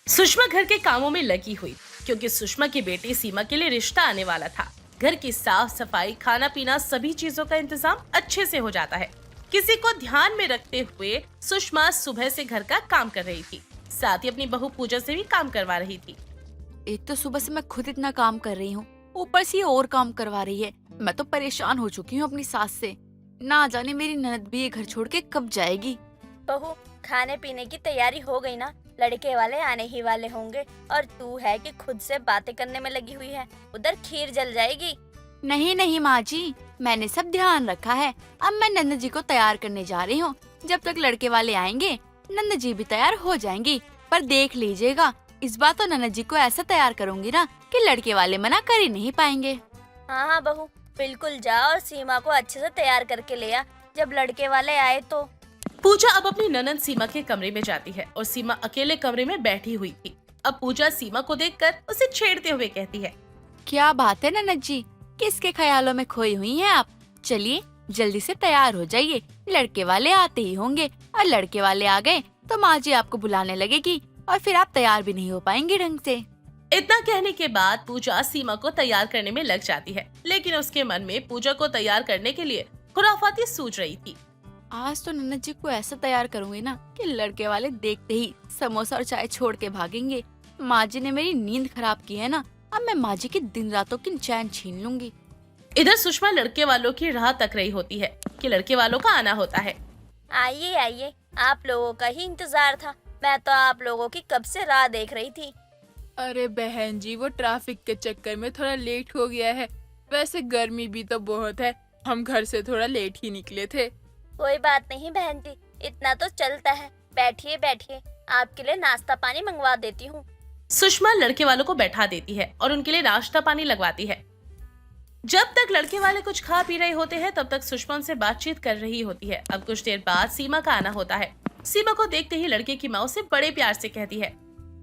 सुषमा घर के कामों में लगी हुई क्योंकि सुषमा की बेटी सीमा के लिए रिश्ता आने वाला था। घर की साफ सफाई, खाना पीना, सभी चीजों का इंतजाम अच्छे से हो जाता है। किसी को ध्यान में रखते हुए सुषमा सुबह से घर का काम कर रही थी, साथ ही अपनी बहू पूजा से भी काम करवा रही थी। एक तो सुबह से मैं खुद इतना काम कर रही हूँ, ऊपर से ये और काम करवा रही है। मैं तो परेशान हो चुकी हूँ अपनी सास से। ना जाने मेरी ननद भी ये घर छोड़ के कब जाएगी। बहू, खाने पीने की तैयारी हो गई ना? लड़के वाले आने ही वाले होंगे और तू है कि खुद से बातें करने में लगी हुई है। उधर खीर जल जाएगी। नहीं नहीं माँ जी, मैंने सब ध्यान रखा है। अब मैं नन्द जी को तैयार करने जा रही हूँ। जब तक लड़के वाले आएंगे नन्द जी भी तैयार हो जाएंगी। पर देख लीजिएगा, इस बार तो नन्द जी को ऐसा तैयार करूंगी ना कि लड़के वाले मना कर ही नहीं पाएंगे। हाँ हाँ बहू, बिल्कुल जा और सीमा को अच्छे से तैयार करके ले आ जब लड़के वाले आए तो। पूजा अब अपनी ननद सीमा के कमरे में जाती है और सीमा अकेले कमरे में बैठी हुई थी। अब पूजा सीमा को देखकर उसे छेड़ते हुए कहती है, क्या बात है ननद जी, किसके ख्यालों में खोई हुई हैं आप? चलिए जल्दी से तैयार हो जाइए, लड़के वाले आते ही होंगे। और लड़के वाले आ गए तो माँ जी आपको बुलाने लगेगी और फिर आप तैयार भी नहीं हो पाएंगी ढंग से। इतना कहने के बाद पूजा सीमा को तैयार करने में लग जाती है, लेकिन उसके मन में पूजा को तैयार करने के लिए खुराफाती सूझ रही थी। आज तो नन्नत जी को ऐसा तैयार करूंगी ना कि लड़के वाले देखते ही समोसा और चाय छोड़ के भागेंगे। माँ जी ने मेरी नींद खराब की है ना, अब मैं माँ जी की दिन रातों की चैन छीन लूंगी। इधर सुषमा लड़के वालों की राह तक रही होती है कि लड़के वालों का आना होता है। आइए आइए, आप लोगों का ही इंतजार था। मैं तो आप लोगों की कब से राह देख रही थी। अरे बहन जी, वो ट्रैफिक के चक्कर में थोड़ा लेट हो गया है। वैसे गर्मी भी तो बहुत है, हम घर से थोड़ा लेट ही निकले थे। कोई बात नहीं बहन जी, इतना तो चलता है। बैठिए बैठिए, आपके लिए नाश्ता पानी मंगवा देती हूँ। सुषमा लड़के वालों को बैठा देती है और उनके लिए नाश्ता पानी लगवाती है। जब तक लड़के वाले कुछ खा पी रहे होते हैं तब तक सुषमा उनसे बातचीत कर रही होती है। अब कुछ देर बाद सीमा का आना होता है। सीमा को देखते ही लड़के की माँ उसे बड़े प्यार से कहती है,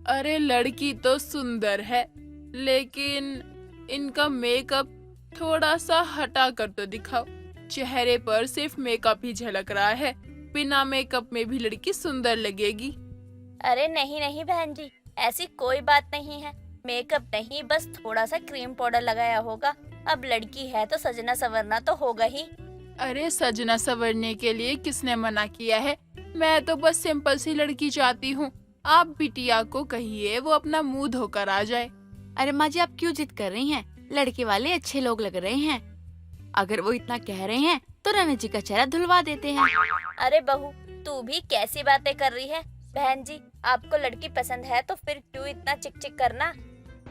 अरे लड़की तो सुंदर है, लेकिन इनका मेकअप थोड़ा सा हटा कर तो दिखाओ। चेहरे पर सिर्फ मेकअप ही झलक रहा है, बिना मेकअप में भी लड़की सुंदर लगेगी। अरे नहीं नहीं बहन जी, ऐसी कोई बात नहीं है। मेकअप नहीं, बस थोड़ा सा क्रीम पाउडर लगाया होगा। अब लड़की है तो सजना संवरना तो होगा ही। अरे सजना संवरने के लिए किसने मना किया है? मैं तो बस सिंपल सी लड़की चाहती हूँ। आप बिटिया को कहिए वो अपना मुंह धोकर आ जाए। अरे माँ जी, आप क्यों जिद कर रही हैं? लड़के वाले अच्छे लोग लग रहे हैं। अगर वो इतना कह रहे हैं तो नन्नत जी का चेहरा धुलवा देते हैं। अरे बहू, तू भी कैसी बातें कर रही है? बहन जी, आपको लड़की पसंद है तो फिर क्यों इतना चिक चिक करना।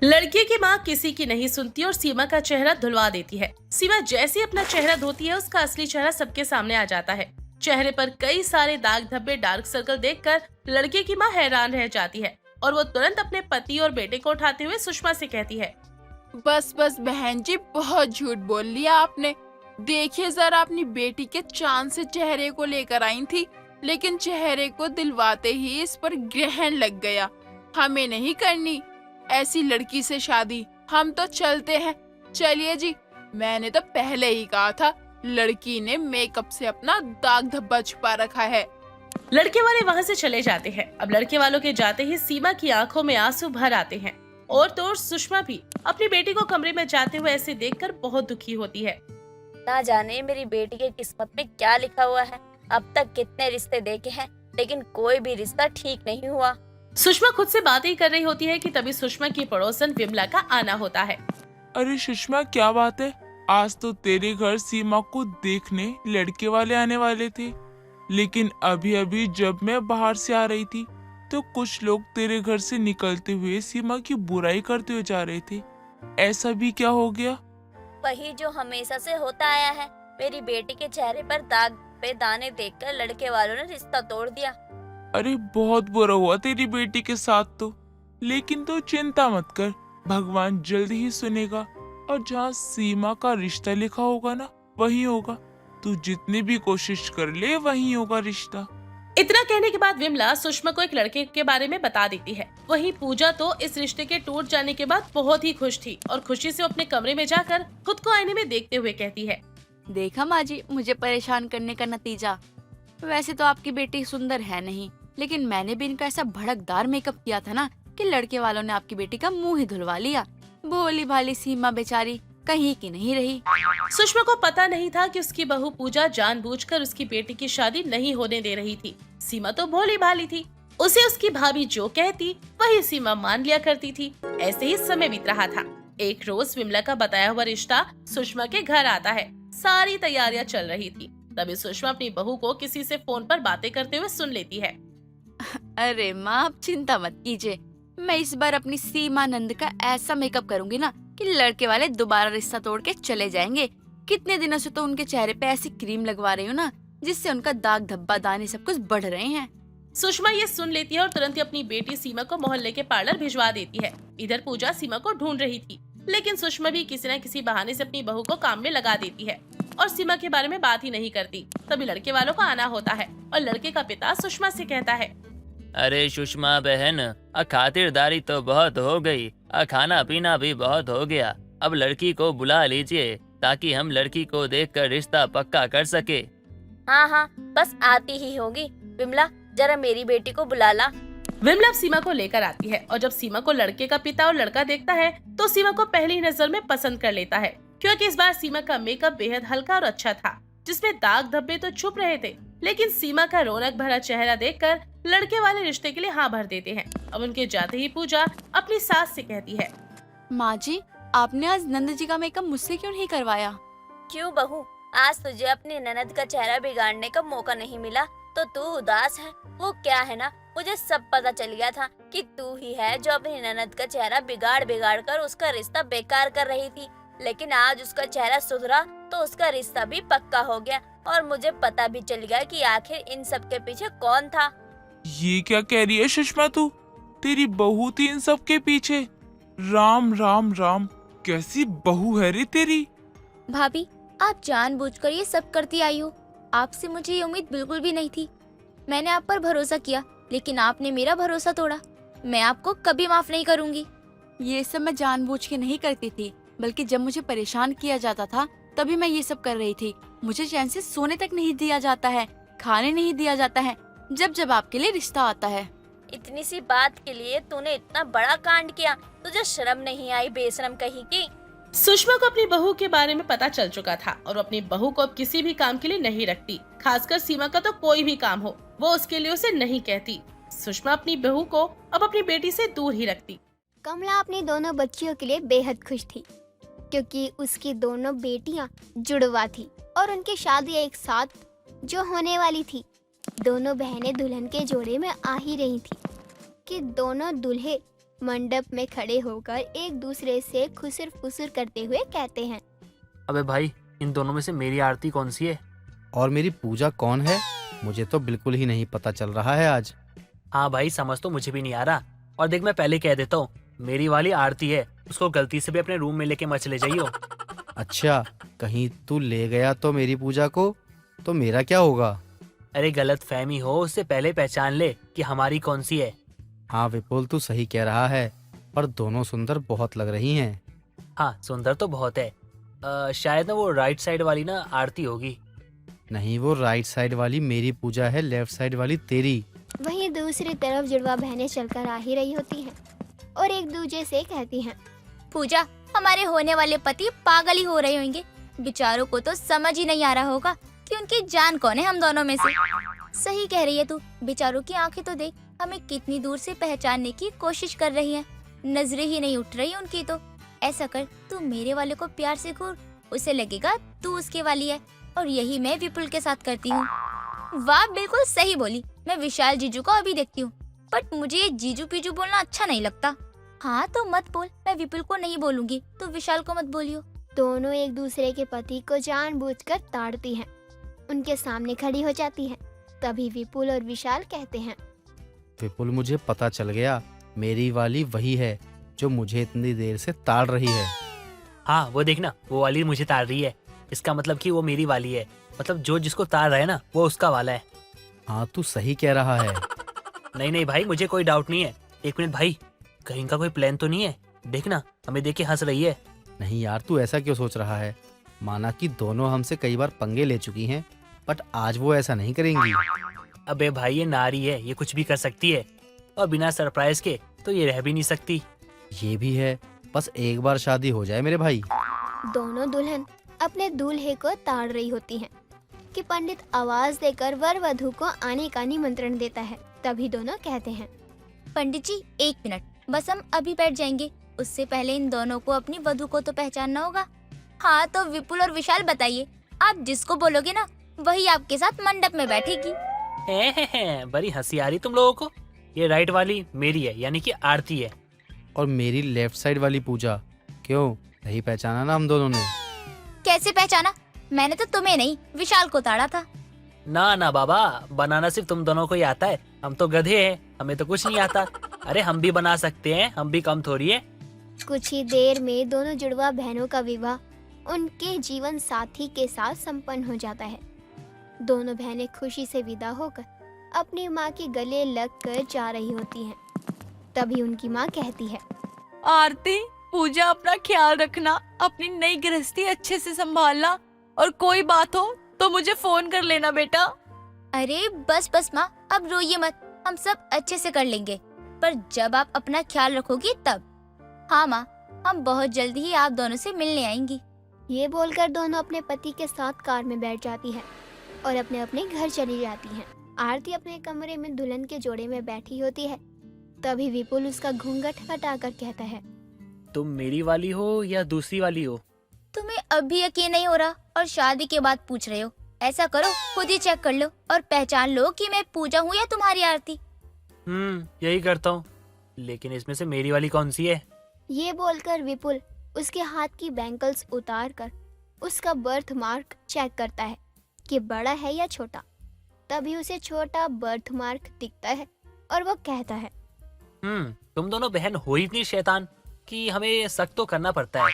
लड़के की माँ किसी की नहीं सुनती और सीमा का चेहरा धुलवा देती है। सीमा जैसे अपना चेहरा धोती है, उसका असली चेहरा सबके सामने आ जाता है। चेहरे पर कई सारे दाग धब्बे, डार्क सर्कल देखकर लड़के की माँ हैरान रह जाती है और वो तुरंत अपने पति और बेटे को उठाते हुए सुषमा से कहती है, बस बस बहन जी, बहुत झूठ बोल लिया आपने। देखिए जरा, अपनी बेटी के चांद से चेहरे को लेकर आई थी, लेकिन चेहरे को दिलवाते ही इस पर ग्रहण लग गया। हमें नहीं करनी ऐसी लड़की से शादी, हम तो चलते हैं। चलिए जी, मैंने तो पहले ही कहा था, लड़की ने मेकअप से अपना दाग धब्बा छुपा रखा है। लड़के वाले वहाँ से चले जाते हैं। अब लड़के वालों के जाते ही सीमा की आंखों में आंसू भर आते हैं और तो और सुषमा भी अपनी बेटी को कमरे में जाते हुए ऐसे देखकर बहुत दुखी होती है। ना जाने मेरी बेटी के किस्मत में क्या लिखा हुआ है। अब तक कितने रिश्ते देखे हैं, लेकिन कोई भी रिश्ता ठीक नहीं हुआ। सुषमा खुद से बातें ही कर रही होती है कि तभी सुषमा की पड़ोसन विमला का आना होता है। अरे सुषमा, क्या बात है? आज तो तेरे घर सीमा को देखने लड़के वाले आने वाले थे, लेकिन अभी अभी जब मैं बाहर से आ रही थी तो कुछ लोग तेरे घर से निकलते हुए सीमा की बुराई करते हुए जा रहे थे। ऐसा भी क्या हो गया? वही जो हमेशा से होता आया है। मेरी बेटी के चेहरे पर दाग पे दाने देखकर लड़के वालों ने रिश्ता तोड़ दिया। अरे बहुत बुरा हुआ तेरी बेटी के साथ तो, लेकिन तू चिंता मत कर, भगवान जल्दी ही सुनेगा। और जहाँ सीमा का रिश्ता लिखा होगा ना, वही होगा। तू जितनी भी कोशिश कर ले, वही होगा रिश्ता। इतना कहने के बाद विमला सुषमा को एक लड़के के बारे में बता देती है। वहीं पूजा तो इस रिश्ते के टूट जाने के बाद बहुत ही खुश थी और खुशी से अपने कमरे में जाकर खुद को आईने में देखते हुए कहती है, देखा माँ जी, मुझे परेशान करने का नतीजा। वैसे तो आपकी बेटी सुंदर है नहीं, लेकिन मैंने भी इनका ऐसा भड़कदार मेकअप किया था ना कि लड़के वालों ने आपकी बेटी का मुंह ही धुलवा लिया। भोली भाली सीमा बेचारी कहीं की नहीं रही। सुषमा को पता नहीं था कि उसकी बहू पूजा जानबूझकर उसकी बेटी की शादी नहीं होने दे रही थी। सीमा तो भोली भाली थी, उसे उसकी भाभी जो कहती वही सीमा मान लिया करती थी। ऐसे ही समय बीत रहा था। एक रोज विमला का बताया हुआ रिश्ता सुषमा के घर आता है। सारी तैयारियां चल रही थी, तभी सुषमा अपनी बहू को किसी से फोन पर बातें करते हुए सुन लेती है। अरे माँ, आप चिंता मत कीजिए, मैं इस बार अपनी सीमा नंद का ऐसा मेकअप करूंगी ना कि लड़के वाले दोबारा रिश्ता तोड़ के चले जाएंगे। कितने दिनों से तो उनके चेहरे पे ऐसी क्रीम लगवा रही हूँ ना, जिससे उनका दाग धब्बा दाने सब कुछ बढ़ रहे हैं। सुषमा ये सुन लेती है और तुरंत ही अपनी बेटी सीमा को मोहल्ले के पार्लर भिजवा देती है। इधर पूजा सीमा को ढूंढ रही थी, लेकिन सुषमा भी किसी न किसी बहाने से अपनी बहू को काम में लगा देती है और सीमा के बारे में बात ही नहीं करती। तभी लड़के वालों को आना होता है और लड़के का पिता सुषमा से कहता है, अरे सुषमा बहन, खातिरदारी तो बहुत हो गई, खाना पीना भी बहुत हो गया। अब लड़की को बुला लीजिए ताकि हम लड़की को देखकर रिश्ता पक्का कर सके। हाँ हाँ, बस आती ही होगी। विमला, जरा मेरी बेटी को बुला ला। विमला सीमा को लेकर आती है और जब सीमा को लड़के का पिता और लड़का देखता है तो सीमा को पहली नजर में पसंद कर लेता है, क्योंकि इस बार सीमा का मेकअप बेहद हल्का और अच्छा था, जिसमें दाग धब्बे तो छुप रहे थे, लेकिन सीमा का रौनक भरा चेहरा देखकर लड़के वाले रिश्ते के लिए हाँ भर देते हैं। अब उनके जाते ही पूजा अपनी सास से कहती है, माँ जी, आपने आज नंद जी का मेकअप मुझसे क्यों नहीं करवाया? क्यों बहू, आज तुझे अपनी ननद का चेहरा बिगाड़ने का मौका नहीं मिला तो तू उदास है? वो क्या है ना, मुझे सब पता चल गया था कि तू ही है जो अपनी ननद का चेहरा बिगाड़ बिगाड़ कर उसका रिश्ता बेकार कर रही थी। लेकिन आज उसका चेहरा सुधरा तो उसका रिश्ता भी पक्का हो गया और मुझे पता भी चल गया कि आखिर इन सब के पीछे कौन था। ये क्या कह रही है सुषमा तू? तेरी बहू थी इन सब के पीछे? राम राम राम, कैसी बहू है रे तेरी। भाभी, आप जानबूझकर ये सब करती आई हो। आपसे मुझे ये उम्मीद बिल्कुल भी नहीं थी। मैंने आप पर भरोसा किया, लेकिन आपने मेरा भरोसा तोड़ा। मैं आपको कभी माफ नहीं करूंगी। ये सब मैं जानबूझ के नहीं करती थी, बल्कि जब मुझे परेशान किया जाता था तभी मैं ये सब कर रही थी। मुझे चैन से सोने तक नहीं दिया जाता है, खाने नहीं दिया जाता है, जब जब आपके लिए रिश्ता आता है। इतनी सी बात के लिए तूने इतना बड़ा कांड किया, तुझे शर्म नहीं आई बेशरम कहीं की? सुषमा को अपनी बहू के बारे में पता चल चुका था और अपनी बहू को अब किसी भी काम के लिए नहीं रखती। खासकर सीमा का तो कोई भी काम हो वो उसके लिए उसे नहीं कहती। सुषमा अपनी बहू को अब अपनी बेटी से दूर ही रखती। कमला अपनी दोनों बच्चियों के लिए बेहद खुश थी, क्योंकि उसकी दोनों बेटियां जुड़वा थी और उनकी शादी एक साथ जो होने वाली थी। दोनों बहनें दुल्हन के जोड़े में आ ही रही थी कि दोनों दूल्हे मंडप में खड़े होकर एक दूसरे से खुसर फुसर करते हुए कहते हैं, अबे भाई, इन दोनों में से मेरी आरती कौन सी है? और मेरी पूजा कौन है? मुझे तो बिल्कुल ही नहीं पता चल रहा है आज। हाँ भाई, समझ तो मुझे भी नहीं आ रहा। और देख, मैं पहले कह देता हूँ, मेरी वाली आरती है, उसको गलती से भी अपने रूम में लेके मत चले जाइयो। अच्छा, कहीं तू ले गया तो मेरी पूजा को, तो मेरा क्या होगा? अरे गलत फहमी हो उससे पहले पहचान ले कि हमारी कौन सी है। हाँ विपुल, तू सही कह रहा है, पर दोनों सुंदर बहुत लग रही हैं। हाँ, सुंदर तो बहुत है। शायद ना वो राइट साइड वाली ना आरती होगी। नहीं, वो राइट साइड वाली मेरी पूजा है, लेफ्ट साइड वाली तेरी। वहीं दूसरी तरफ जुड़वा बहनें चलकर आ ही रही होती हैं और एक दूसरे से कहती हैं, पूजा, हमारे होने वाले पति पागल ही हो रहे होंगे। बेचारों को तो समझ ही नहीं आ रहा होगा कि उनकी जान कौन है हम दोनों में से। सही कह रही है तू, बेचारों की आंखें तो देख, हमें कितनी दूर से पहचानने की कोशिश कर रही हैं। नजरें ही नहीं उठ रही उनकी तो। ऐसा कर, तू मेरे वाले को प्यार से घूर, उसे लगेगा तू उसके वाली है, और यही मैं विपुल के साथ करती हूँ। वाह, बिल्कुल सही बोली। मैं विशाल जीजू को अभी देखती हूँ, बट मुझे ये जीजू पीजू बोलना अच्छा नहीं लगता। हाँ तो मत बोल, मैं विपुल को नहीं बोलूंगी, तो विशाल को मत बोलियो। दोनों एक दूसरे के पति को जानबूझकर ताड़ती हैं, उनके सामने खड़ी हो जाती हैं। तभी विपुल और विशाल कहते हैं, विपुल, मुझे पता चल गया, मेरी वाली वही है जो मुझे इतनी देर से ताड़ रही है। हाँ, वो देखना, वो वाली मुझे तार रही है। इसका मतलब कि वो मेरी वाली है, मतलब जो जिसको तार रहा है ना, वो उसका वाला है। हाँ, तू सही कह रहा है। नहीं नहीं भाई, मुझे कोई डाउट नहीं है। एक मिनट भाई, कहीं का कोई प्लान तो नहीं है? देखना, हमें देख के हंस रही है। नहीं यार, तू ऐसा क्यों सोच रहा है? माना कि दोनों हमसे कई बार पंगे ले चुकी हैं, बट आज वो ऐसा नहीं करेंगी। अबे भाई, ये नारी है, ये कुछ भी कर सकती है, और बिना सरप्राइज के तो ये रह भी नहीं सकती। ये भी है, बस एक बार शादी हो जाए मेरे भाई। दोनों दुल्हन अपने दूल्हे को ताड़ रही होती हैं कि पंडित आवाज देकर वर वधू को आने का निमंत्रण देता है। तभी दोनों कहते हैं, पंडित जी 1 मिनट, बस हम अभी बैठ जाएंगे। उससे पहले इन दोनों को अपनी वधू को तो पहचानना होगा। हाँ तो विपुल और विशाल बताइए, आप जिसको बोलोगे ना वही आपके साथ मंडप में बैठेगी। बड़ी हंसी आ रही तुम लोगों को। ये राइट वाली मेरी है, यानी कि आरती है। और मेरी लेफ्ट साइड वाली पूजा। क्यों, नहीं पहचाना ना हम दोनों ने? कैसे पहचाना? मैंने तो तुम्हें नहीं विशाल को ताड़ा था। ना ना बाबा, बनाना सिर्फ तुम दोनों को ही आता है। हम तो गधे हैं, हमें तो कुछ नहीं आता। अरे हम भी बना सकते हैं, हम भी कम थोड़ी है। कुछ ही देर में दोनों जुड़वा बहनों का विवाह उनके जीवन साथी के साथ संपन्न हो जाता है। दोनों बहनें खुशी से विदा होकर अपनी माँ के गले लगकर जा रही होती हैं। तभी उनकी माँ कहती है, आरती, पूजा, अपना ख्याल रखना, अपनी नई गृहस्थी अच्छे से संभालना, और कोई बात हो तो मुझे फोन कर लेना बेटा। अरे बस बस माँ, अब रोइए मत, हम सब अच्छे से कर लेंगे, पर जब आप अपना ख्याल रखोगी तब। हाँ माँ, हम बहुत जल्दी ही आप दोनों से मिलने आएंगी। ये बोलकर दोनों अपने पति के साथ कार में बैठ जाती है और अपने अपने घर चली जाती हैं। आरती अपने कमरे में दुल्हन के जोड़े में बैठी होती है। तभी विपुल उसका घूंघट हटाकर कहता है, तुम मेरी वाली हो या दूसरी वाली हो? तुम्हें अभी यकीन नहीं हो रहा और शादी के बाद पूछ रहे हो? ऐसा करो, खुद ही चेक कर लो और पहचान लो कि मैं पूजा हूँ या तुम्हारी आरती। यही करता हूँ। लेकिन इसमें से मेरी वाली कौन सी है? ये बोलकर विपुल उसके हाथ की बैंगल्स उतार कर उसका बर्थ मार्क चेक करता है कि बड़ा है या छोटा। तभी उसे छोटा बर्थ मार्क दिखता है और वो कहता है, तुम दोनों बहन हो ही इतनी शैतान कि हमें सख्त तो करना पड़ता है।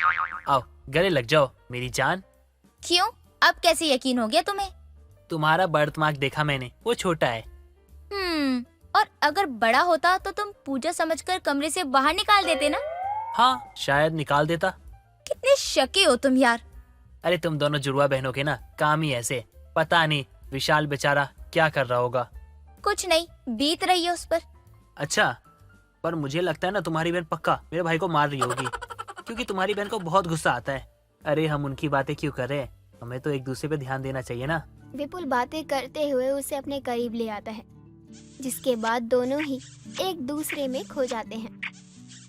आओ गले लग जाओ मेरी जान। क्यों, अब कैसे यकीन हो गया तुम्हें? तुम्हारा बर्थ मार्क देखा मैंने, वो छोटा है। और अगर बड़ा होता तो तुम पूजा समझकर कमरे से बाहर निकाल देते ना। हाँ शायद निकाल देता। कितने शके हो तुम यार। अरे तुम दोनों जुड़वा बहनों के ना काम ही ऐसे। पता नहीं विशाल बेचारा क्या कर रहा होगा। कुछ नहीं, बीत रही है उस पर। अच्छा, पर मुझे लगता है ना तुम्हारी बहन पक्का मेरे भाई को मार रही होगी, क्योंकि तुम्हारी बहन को बहुत गुस्सा आता है। अरे हम उनकी बातें क्यों कर रहे हैं, हमें तो एक दूसरे पे ध्यान देना चाहिए ना। विपुल बातें करते हुए उसे अपने करीब ले आता है, जिसके बाद दोनों ही एक दूसरे में खो जाते हैं।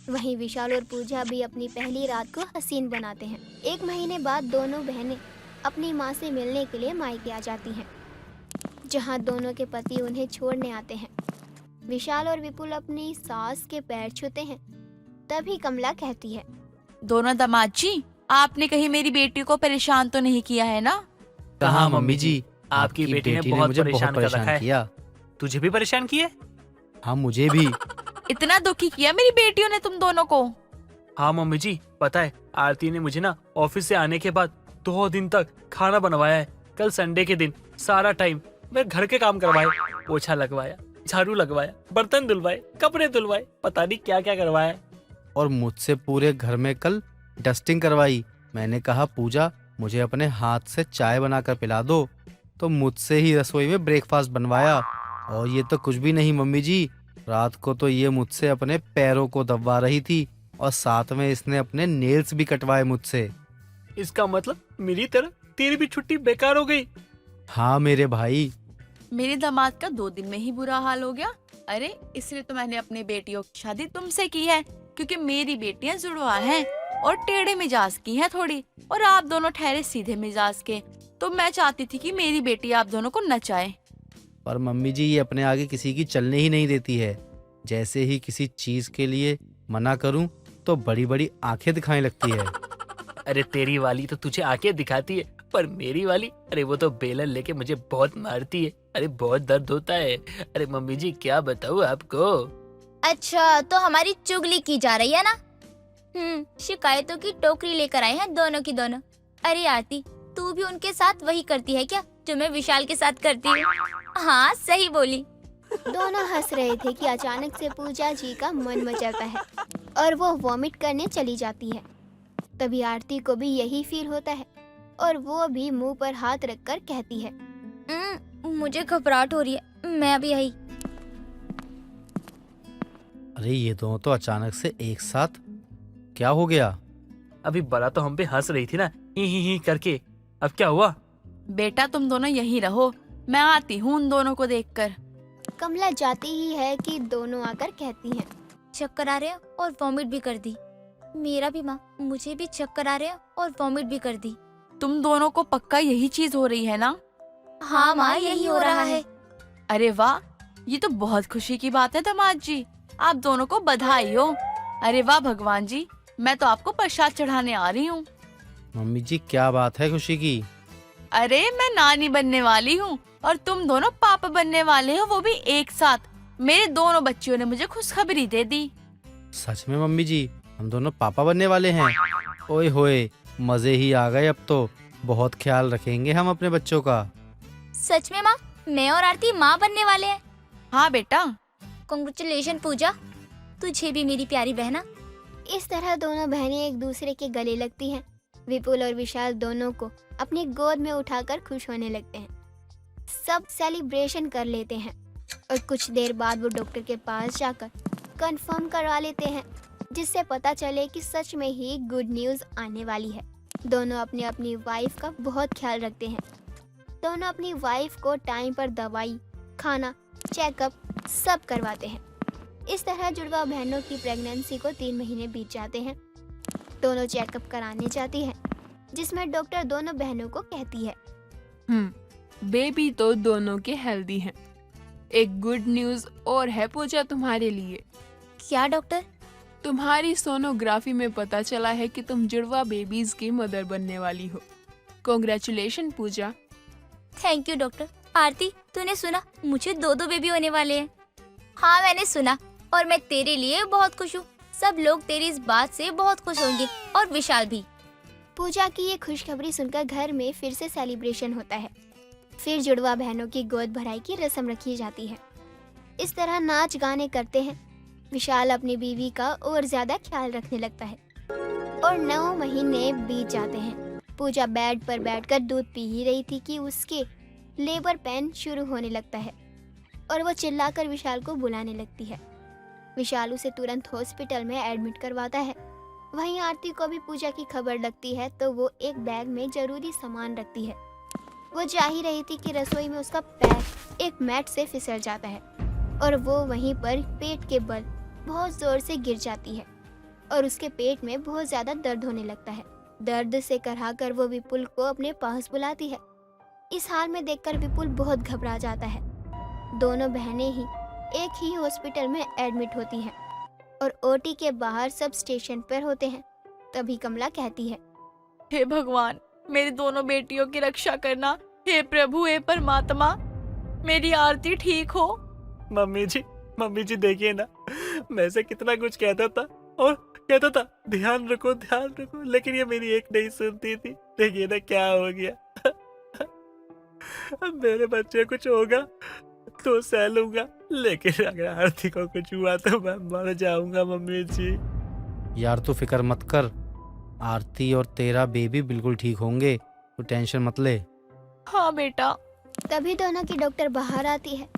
वहीं विशाल और पूजा भी अपनी पहली रात को हसीन बनाते हैं। 1 महीने बाद दोनों बहनें अपनी माँ से मिलने के लिए मायके आ जाती हैं, जहाँ दोनों के पति उन्हें छोड़ने आते हैं। विशाल और विपुल अपनी सास के पैर छूते हैं। तभी कमला कहती है, दोनों दामाद जी, आपने कहीं मेरी बेटी को परेशान तो नहीं किया है ना? कहाँ मम्मी जी, आपकी बेटी ने बहुत मुझे परेशान कर रखा है। किया। तुझे भी परेशान किए? हाँ मुझे भी। इतना दुखी किया मेरी बेटियों ने तुम दोनों को? हाँ मम्मी जी, पता है आरती ने मुझे ना ऑफिस से आने के बाद 2 दिन तक खाना बनवाया है। कल संडे के दिन सारा टाइम मैं घर के काम करवाए, पोछा लगवाया, झाड़ू लगवाया, बर्तन धुलवाए, कपड़े धुलवाए, पता नहीं क्या क्या करवाया। और मुझसे पूरे घर में कल डस्टिंग करवाई। मैंने कहा पूजा मुझे अपने हाथ से चाय बनाकर पिला दो, तो मुझसे ही रसोई में ब्रेकफास्ट बनवाया। और ये तो कुछ भी नहीं मम्मी जी, रात को तो ये मुझसे अपने पैरों को दबवा रही थी और साथ में इसने अपने नेल्स भी कटवाए मुझसे। इसका मतलब मेरी तरह तेरी भी छुट्टी बेकार हो गई। हाँ मेरे भाई। मेरे दामाद का 2 दिन में ही बुरा हाल हो गया। अरे इसलिए तो मैंने अपनी बेटियों की शादी तुमसे की है, क्योंकि मेरी बेटियां जुड़वा हैं और टेढ़े मिजाज की हैं थोड़ी, और आप दोनों ठहरे सीधे मिजाज के। तो मैं चाहती थी कि मेरी बेटी आप दोनों को नचाए। पर मम्मी जी ये अपने आगे किसी की चलने ही नहीं देती है। जैसे ही किसी चीज के लिए मना करूं तो बड़ी बड़ी आंखें दिखाने लगती है। अरे तेरी वाली तो तुझे आंखें दिखाती है, पर मेरी वाली, अरे वो तो बेलन लेके मुझे बहुत मारती है। अरे बहुत दर्द होता है। अरे मम्मी जी क्या बताऊँ आपको। अच्छा, तो हमारी चुगली की जा रही है ना? शिकायतों की टोकरी लेकर आए हैं दोनों की दोनों। अरे आरती, तू भी उनके साथ वही करती है क्या जो मैं विशाल के साथ करती हूँ? हाँ सही बोली। दोनों हंस रहे थे कि अचानक से पूजा जी का मन मचलता है और वो वॉमिट करने चली जाती है। तभी आरती को भी यही फील होता है और वो भी मुंह पर हाथ रखकर कहती है, मुझे घबराहट हो रही है, मैं अभी आई। अरे ये दोनों तो अचानक से एक साथ, क्या हो गया? अभी बड़ा तो हम पे हंस रही थी ना, ही करके। अब क्या हुआ? बेटा तुम दोनों यहीं रहो, मैं आती हूँ उन दोनों को देखकर। कमला जाती ही है कि दोनों आकर कहती हैं, चक्कर आ रहे हैं और वॉमिट भी कर दी। मेरा भी माँ, मुझे भी चक्कर आ रहे हैं और वॉमिट भी कर दी। तुम दोनों को पक्का यही चीज हो रही है ना? हाँ माँ, यही हो रहा है। अरे वाह, ये तो बहुत खुशी की बात है दामाद जी, आप दोनों को बधाई हो। अरे वाह भगवान जी, मैं तो आपको प्रसाद चढ़ाने आ रही हूँ। मम्मी जी क्या बात है खुशी की? अरे मैं नानी बनने वाली हूँ और तुम दोनों पापा बनने वाले हो, वो भी एक साथ। मेरे दोनों बच्चियों ने मुझे खुशखबरी दे दी। सच में मम्मी जी, हम दोनों पापा बनने वाले हैं? ओए होए, मजे ही आ गए। अब तो बहुत ख्याल रखेंगे हम अपने बच्चों का। सच में माँ, मैं और आरती माँ बनने वाले हैं। हाँ बेटा। कांग्रेचुलेशन पूजा, तुझे भी मेरी प्यारी बहना। इस तरह दोनों बहनें एक दूसरे के गले लगती हैं। विपुल और विशाल दोनों को अपनी गोद में उठाकर खुश होने लगते हैं। सब सेलिब्रेशन कर लेते हैं और कुछ देर बाद वो डॉक्टर के पास जाकर कंफर्म करवा लेते हैं, जिससे पता चले कि सच में ही गुड न्यूज़ आने वाली है। दोनों अपनी अपनी वाइफ का बहुत ख्याल रखते हैं। दोनों अपनी वाइफ को टाइम पर दवाई, खाना, चेकअप सब करवाते हैं। इस तरह जुड़वा बहनों की प्रेगनेंसी को 3 महीने बीत जाते हैं। दोनों चेकअप कराने जाती हैं, जिसमें डॉक्टर दोनों बहनों को कहती है, बेबी तो दोनों के हेल्दी हैं। एक गुड न्यूज़ और है पूजा तुम्हारे लिए। क्या डॉक्टर? तुम्हारी सोनोग्राफी में पता चला है कि तुम जुड़वा बेबीज की मदर बनने वाली हो। Congratulation Puja. Thank you doctor. Arti, तूने सुना, मुझे 2 बेबी होने वाले हैं। हाँ मैंने सुना, और मैं तेरे लिए बहुत खुश हूँ। सब लोग तेरी इस बात से बहुत खुश होंगे, और विशाल भी। पूजा की ये खुशखबरी सुनकर घर में फिर से सेलिब्रेशन होता है। फिर जुड़वा बहनों की गोद भराई की रस्म रखी जाती है। इस तरह नाच गाने करते हैं। विशाल अपनी बीवी का और ज्यादा ख्याल रखने लगता है और 9 महीने बीत जाते हैं। पूजा बेड पर बैठकर दूध पी ही रही थी कि उसके लेबर पेन शुरू होने लगता है और वो चिल्लाकर विशाल को बुलाने लगती है। विशाल उसे तुरंत हॉस्पिटल में एडमिट करवाता है। वहीं आरती को भी पूजा की खबर लगती है, तो वो एक बैग में जरूरी सामान रखती है। वो जा ही रही थी कि रसोई में उसका पैर एक मैट से फिसल जाता है और वो वहीं पर पेट के बल बहुत जोर से गिर जाती है और उसके पेट में बहुत ज्यादा दर्द होने लगता है। दर्द से कराकर वो विपुल को अपने पास बुलाती है। इस हाल में देखकर विपुल बहुत घबरा जाता है। दोनों बहनें ही एक ही हॉस्पिटल में एडमिट होती हैं और ओटी के बाहर सब स्टेशन पर होते हैं। तभी कमला कहती है, हे भगवान, मेरी दोनों बेटियों की रक्षा करना। हे प्रभु, हे परमात्मा, मेरी आरती ठीक हो। मम्मी जी देखिए ना, मैं से कितना कुछ कहता था और कहता था ध्यान रखो, लेकिन ये मेरी एक नहीं सुनती थी। देखिए ना क्या हो गया। अब मेरे बच्चे कुछ होगा तो सह लूंगा, लेकिन अगर आरती को कुछ हुआ तो मैं मर जाऊंगा। मम्मी जी यार तू फिक्र मत कर, आरती और तेरा बेबी बिल्कुल ठीक होंगे, तू टेंशन मत ले। हाँ बेटा। तभी दोनों की डॉक्टर बाहर आती है।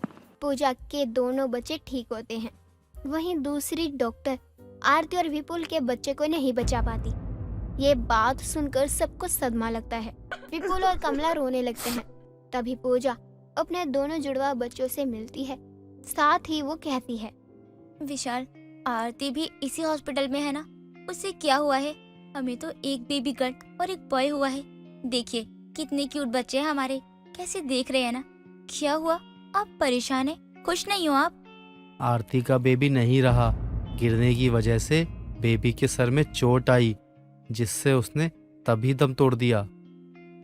पूजा के दोनों बच्चे ठीक होते हैं। वहीं दूसरी डॉक्टर आरती और विपुल के बच्चे को नहीं बचा पाती। ये बात सुनकर सबको सदमा लगता है। विपुल और कमला रोने लगते हैं। तभी पूजा अपने दोनों जुड़वा बच्चों से मिलती है। साथ ही वो कहती है, विशाल, आरती भी इसी हॉस्पिटल में है ना? उससे क्या हुआ है? हमें तो एक बेबी गर्ल और एक बॉय हुआ है। देखिए कितने क्यूट बच्चे हैं हमारे, कैसे देख रहे हैं ना। क्या हुआ, आप परेशान हैं? खुश नहीं हो आप? आरती का बेबी नहीं रहा। गिरने की वजह से बेबी के सर में चोट आई, जिससे उसने तभी दम तोड़ दिया।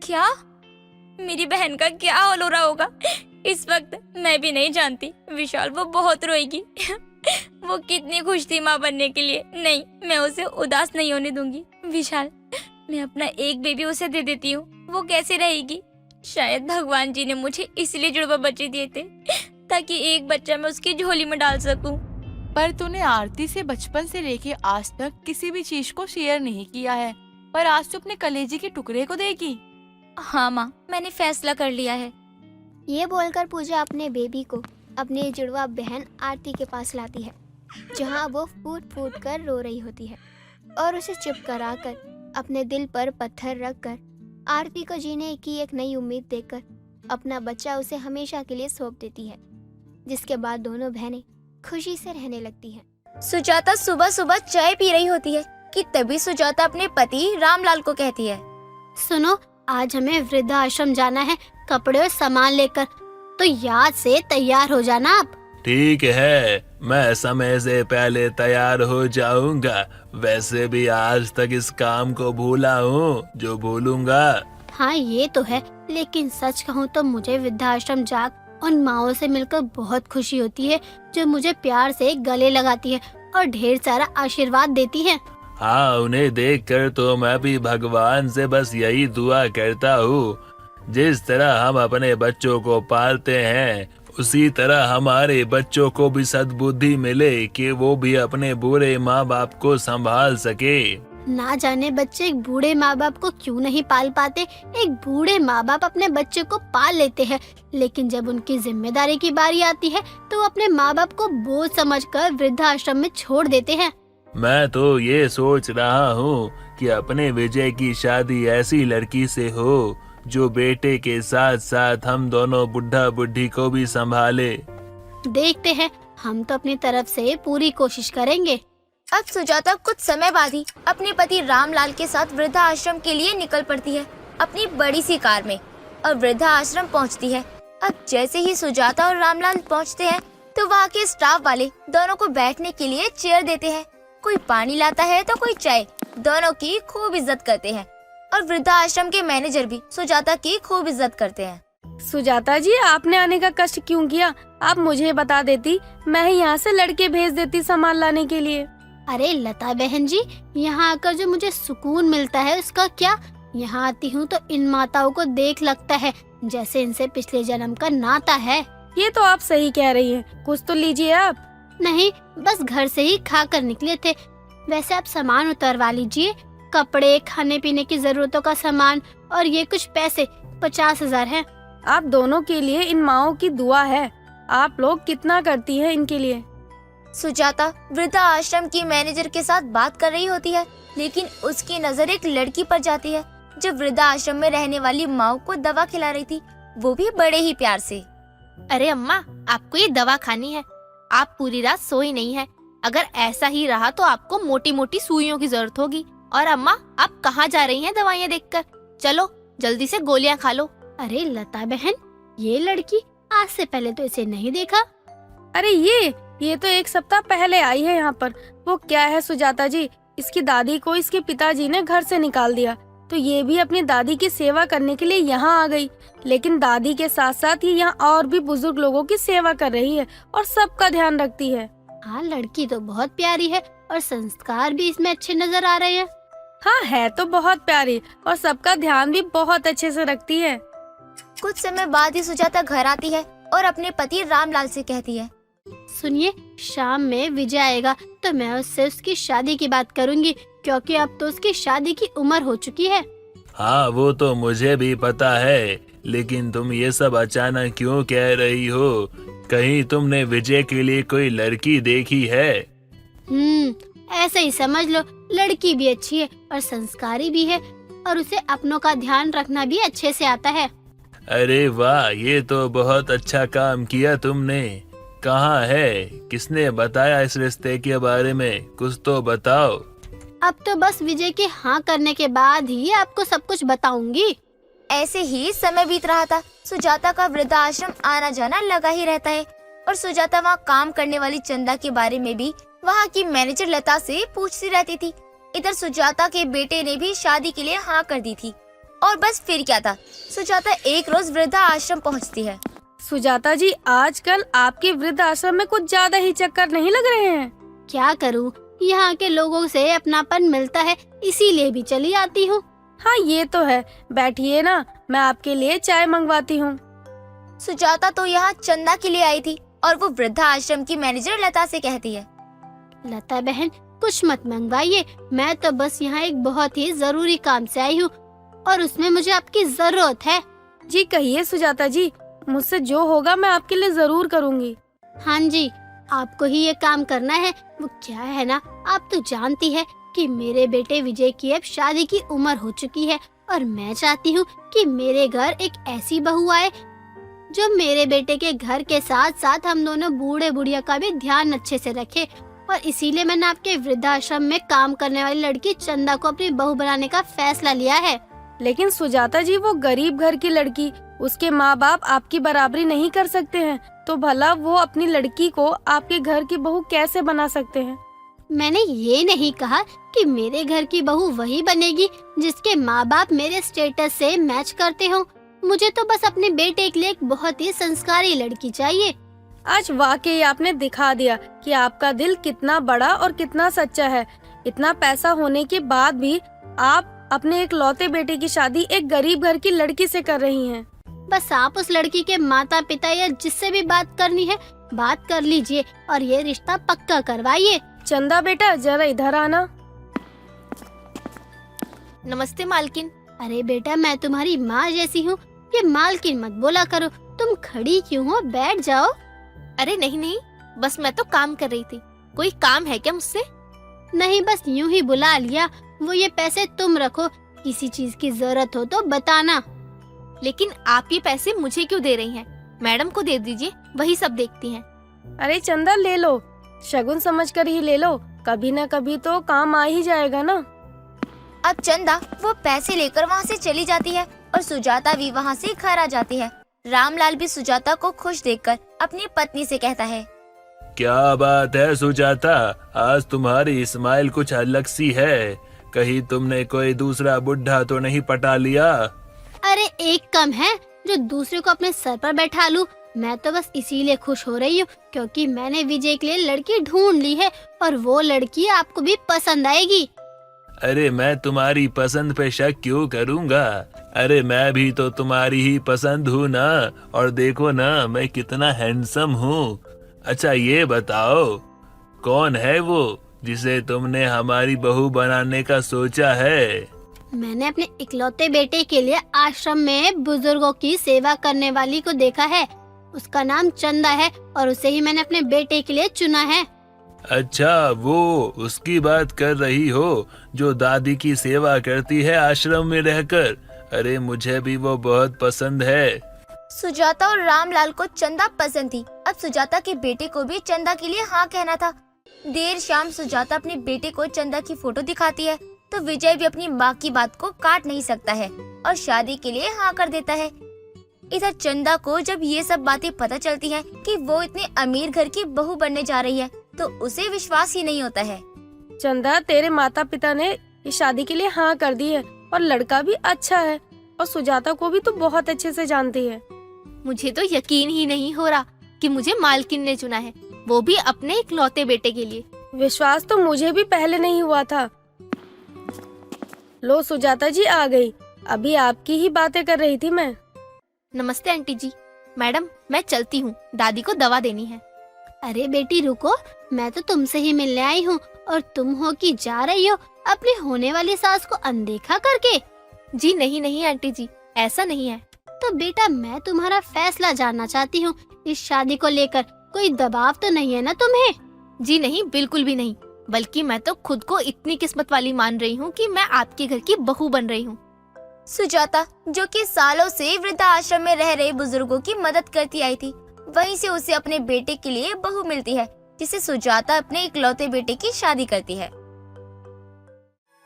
क्या? मेरी बहन का क्या हाल हो रहा होगा इस वक्त? मैं भी नहीं जानती। विशाल, वो बहुत रोएगी। वो कितनी खुश थी माँ बनने के लिए। नहीं, मैं उसे उदास नहीं होने दूंगी। विशाल, मैं अपना एक बेबी उसे दे देती हूँ, वो कैसे रहेगी? शायद भगवान जी ने मुझे इसलिए जुड़वा बच्चे दिए थे, ताकि एक बच्चा मैं उसकी झोली में डाल सकूं। पर तूने आरती से बचपन से लेके आज तक किसी भी चीज को शेयर नहीं किया है, पर आज तू अपने कलेजे के टुकड़े को देगी। हाँ माँ, मैंने फैसला कर लिया है। ये बोलकर पूजा अपने बेबी को अपनी जुड़वा बहन आरती के पास लाती है। जहाँ वो फूट फूट कर रो रही होती है और उसे चुप कराकर अपने दिल पर पत्थर रखकर आरती को जीने की एक नई उम्मीद देकर अपना बच्चा उसे हमेशा के लिए सौंप देती है, जिसके बाद दोनों बहनें खुशी से रहने लगती हैं। सुजाता सुबह सुबह चाय पी रही होती है कि तभी सुजाता अपने पति रामलाल को कहती है, सुनो, आज हमें वृद्धाश्रम जाना है कपड़े और सामान लेकर, तो याद से तैयार हो जाना आप। ठीक है, मैं समय से पहले तैयार हो जाऊंगा। वैसे भी आज तक इस काम को भूला हूँ जो भूलूंगा। हाँ ये तो है, लेकिन सच कहूँ तो मुझे वृद्धाश्रम जाकर उन माओं से मिलकर बहुत खुशी होती है जो मुझे प्यार से गले लगाती है और ढेर सारा आशीर्वाद देती है। हाँ, उन्हें देखकर तो मैं भी भगवान से बस यही दुआ करता हूँ, जिस तरह हम अपने बच्चों को पालते हैं उसी तरह हमारे बच्चों को भी सद्बुद्धि मिले कि वो भी अपने बूढ़े माँ बाप को संभाल सके। ना जाने बच्चे एक बूढ़े माँ बाप को क्यों नहीं पाल पाते। एक बूढ़े माँ बाप अपने बच्चे को पाल लेते हैं, लेकिन जब उनकी जिम्मेदारी की बारी आती है तो वो अपने माँ बाप को बोझ समझकर वृद्धाश्रम में छोड़ देते हैं। मैं तो ये सोच रहा हूँ कि अपने विजय की शादी ऐसी लड़की से हो जो बेटे के साथ साथ हम दोनों बुढ़ा बुढ़ी को भी संभाले। देखते हैं, हम तो अपनी तरफ से पूरी कोशिश करेंगे। अब सुजाता कुछ समय बाद ही अपने पति रामलाल के साथ वृद्धाश्रम के लिए निकल पड़ती है अपनी बड़ी सी कार में और वृद्धाश्रम पहुंचती है। अब जैसे ही सुजाता और रामलाल पहुंचते हैं तो वहाँ के स्टाफ वाले दोनों को बैठने के लिए चेयर देते हैं। कोई पानी लाता है तो कोई चाय। दोनों की खूब इज्जत करते हैं और वृद्धाश्रम के मैनेजर भी सुजाता की खूब इज्जत करते हैं। सुजाता जी, आपने आने का कष्ट क्यों किया? आप मुझे बता देती, मैं ही यहाँ से लड़के भेज देती सामान लाने के लिए। अरे लता बहन जी, यहाँ आकर जो मुझे सुकून मिलता है उसका क्या। यहाँ आती हूँ तो इन माताओं को देख लगता है जैसे इनसे पिछले जन्म का नाता है। ये तो आप सही कह रही हैं। कुछ तो लीजिए आप। नहीं, बस घर से ही खा कर निकले थे। वैसे आप सामान उतरवा लीजिए, कपड़े, खाने पीने की जरूरतों का सामान और ये कुछ पैसे 50,000 है। आप दोनों के लिए इन माओं की दुआ है। आप लोग कितना करती हैं इनके लिए। सुजाता वृद्धाश्रम की मैनेजर के साथ बात कर रही होती है, लेकिन उसकी नजर एक लड़की पर जाती है जो वृद्धाश्रम में रहने वाली माँ को दवा खिला रही थी, वो भी बड़े ही प्यार से। अरे अम्मा, आपको ये दवा खानी है। आप पूरी रात सोई नहीं है। अगर ऐसा ही रहा तो आपको मोटी मोटी सुइयों की जरूरत होगी। और अम्मा, आप कहाँ जा रही हैं दवाइयाँ देखकर? चलो जल्दी से गोलियाँ खा लो। अरे लता बहन, ये लड़की आज से पहले तो इसे नहीं देखा। अरे ये तो 1 सप्ताह पहले आई है यहाँ पर। वो क्या है सुजाता जी, इसकी दादी को इसके पिताजी ने घर से निकाल दिया, तो ये भी अपनी दादी की सेवा करने के लिए यहाँ आ गई। लेकिन दादी के साथ साथ ये यहाँ और भी बुजुर्ग लोगों की सेवा कर रही है और सबका ध्यान रखती है। हाँ, लड़की तो बहुत प्यारी है और संस्कार भी इसमें अच्छे नजर आ रहे हैं। हाँ, है तो बहुत प्यारी और सबका ध्यान भी बहुत अच्छे से रखती है। कुछ समय बाद ही सुजाता घर आती है और अपने पति रामलाल से कहती है, सुनिए, शाम में विजय आएगा तो मैं उससे उसकी शादी की बात करूंगी, क्योंकि अब तो उसकी शादी की उम्र हो चुकी है। हाँ, वो तो मुझे भी पता है, लेकिन तुम ये सब अचानक क्यों कह रही हो? कहीं तुमने विजय के लिए कोई लड़की देखी है? ऐसे ही समझ लो। लड़की भी अच्छी है और संस्कारी भी है और उसे अपनों का ध्यान रखना भी अच्छे से आता है। अरे वाह, ये तो बहुत अच्छा काम किया तुमने। कहाँ है? किसने बताया इस रिश्ते के बारे में? कुछ तो बताओ। अब तो बस विजय के हाँ करने के बाद ही आपको सब कुछ बताऊंगी। ऐसे ही समय बीत रहा था। सुजाता का वृद्धाश्रम आना जाना लगा ही रहता है और सुजाता वहाँ काम करने वाली चंदा के बारे में भी वहाँ की मैनेजर लता से पूछती रहती थी। इधर सुजाता के बेटे ने भी शादी के लिए हाँ कर दी थी और बस फिर क्या था, सुजाता एक रोज वृद्धाश्रम पहुँचती है। सुजाता जी, आजकल आपके वृद्धाश्रम में कुछ ज्यादा ही चक्कर नहीं लग रहे हैं? क्या करूँ, यहाँ के लोगों से अपनापन मिलता है, इसीलिए भी चली आती हूँ। हाँ, ये तो है। बैठिए ना, मैं आपके लिए चाय मंगवाती हूँ। सुजाता तो यहाँ चंदा के लिए आई थी और वो वृद्धाश्रम की मैनेजर लता से कहती है, लता बहन, कुछ मत मंगवाइए, मैं तो बस यहाँ एक बहुत ही जरूरी काम से आई हूँ और उसमें मुझे आपकी जरूरत है। जी कहिए सुजाता जी, मुझसे जो होगा मैं आपके लिए जरूर करूँगी। हाँ जी, आपको ही ये काम करना है। वो क्या है ना, आप तो जानती है कि मेरे बेटे विजय की अब शादी की उम्र हो चुकी है और मैं चाहती हूँ कि मेरे घर एक ऐसी बहू आए जो मेरे बेटे के घर के साथ साथ हम दोनों बूढ़े बुढ़िया का भी ध्यान अच्छे से रखे। और इसीलिए मैंने आपके वृद्धाश्रम में काम करने वाली लड़की चंदा को अपनी बहू बनाने का फैसला लिया है। लेकिन सुजाता जी, वो गरीब घर की लड़की, उसके माँ बाप आपकी बराबरी नहीं कर सकते हैं, तो भला वो अपनी लड़की को आपके घर की बहू कैसे बना सकते हैं? मैंने ये नहीं कहा कि मेरे घर की बहू वही बनेगी जिसके माँ बाप मेरे स्टेटस से मैच करते हो। मुझे तो बस अपने बेटे के लिए एक बहुत ही संस्कारी लड़की चाहिए। आज वाकई आपने दिखा दिया कि आपका दिल कितना बड़ा और कितना सच्चा है। इतना पैसा होने के बाद भी आप अपने एक लौते बेटे की शादी एक गरीब घर की लड़की से कर रही हैं। बस आप उस लड़की के माता पिता या जिससे भी बात करनी है बात कर लीजिए और ये रिश्ता पक्का करवाइए। चंदा बेटा, जरा इधर आना। नमस्ते मालकिन। अरे बेटा, मैं तुम्हारी माँ जैसी हूँ, ये मालकिन मत बोला करो। तुम खड़ी क्यों हो, बैठ जाओ। अरे नहीं नहीं, बस मैं तो काम कर रही थी। कोई काम है क्या मुझसे? नहीं, बस यूं ही बुला लिया। वो ये पैसे तुम रखो, किसी चीज की जरूरत हो तो बताना। लेकिन आप ये पैसे मुझे क्यों दे रही हैं? मैडम को दे दीजिए, वही सब देखती हैं। अरे चंदा, ले लो, शगुन समझकर ही ले लो, कभी न कभी तो काम आ ही जाएगा ना। अब चंदा वो पैसे लेकर वहाँ से चली जाती है और सुजाता भी वहाँ से घर आ जाती है। रामलाल भी सुजाता को खुश देखकर अपनी पत्नी से कहता है, क्या बात है सुजाता, आज तुम्हारी स्माइल कुछ अलग सी है। कहीं तुमने कोई दूसरा बुढ़ा तो नहीं पटा लिया? अरे एक कम है जो दूसरे को अपने सर पर बैठा लूं। मैं तो बस इसीलिए खुश हो रही हूँ क्योंकि मैंने विजय के लिए लड़की ढूंढ ली है और वो लड़की आपको भी पसंद आएगी। अरे मैं तुम्हारी पसंद पे शक क्यों करूँगा? अरे मैं भी तो तुम्हारी ही पसंद हूँ ना, और देखो ना मैं कितना हैंडसम हूँ। अच्छा ये बताओ, कौन है वो जिसे तुमने हमारी बहू बनाने का सोचा है? मैंने अपने इकलौते बेटे के लिए आश्रम में बुजुर्गों की सेवा करने वाली को देखा है। उसका नाम चंदा है और उसे ही मैंने अपने बेटे के लिए चुना है। अच्छा, वो उसकी बात कर रही हो जो दादी की सेवा करती है आश्रम में रहकर? अरे मुझे भी वो बहुत पसंद है। सुजाता और रामलाल को चंदा पसंद थी। अब सुजाता के बेटे को भी चंदा के लिए हाँ कहना था। देर शाम सुजाता अपने बेटे को चंदा की फोटो दिखाती है तो विजय भी अपनी माँ की बात को काट नहीं सकता है और शादी के लिए हाँ कर देता है। इधर चंदा को जब ये सब बातें पता चलती हैं कि वो इतने अमीर घर की बहू बनने जा रही है तो उसे विश्वास ही नहीं होता है। चंदा, तेरे माता पिता ने इस शादी के लिए हाँ कर दी है और लड़का भी अच्छा है और सुजाता को भी तो बहुत अच्छे से जानती है। मुझे तो यकीन ही नहीं हो रहा कि मुझे मालकिन ने चुना है, वो भी अपने इकलौते बेटे के लिए। विश्वास तो मुझे भी पहले नहीं हुआ था। लो सुजाता जी आ गई, अभी आपकी ही बातें कर रही थी मैं। नमस्ते आंटी जी। मैडम मैं चलती हूँ, दादी को दवा देनी है। अरे बेटी रुको, मैं तो तुमसे ही मिलने आई हूँ और तुम हो कि जा रही हो अपनी होने वाली सास को अनदेखा करके। जी नहीं नहीं आंटी जी, ऐसा नहीं है। तो बेटा मैं तुम्हारा फैसला जानना चाहती हूँ, इस शादी को लेकर कोई दबाव तो नहीं है ना तुम्हें? जी नहीं, बिल्कुल भी नहीं, बल्कि मैं तो खुद को इतनी किस्मत वाली मान रही हूँ कि मैं आपके घर की बहू बन रही हूँ। सुजाता जो कि सालों से वृद्धाश्रम में रह रहे बुजुर्गों की मदद करती आई थी, वहीं से उसे अपने बेटे के लिए बहू मिलती है जिसे सुजाता अपने इकलौते बेटे की शादी करती है।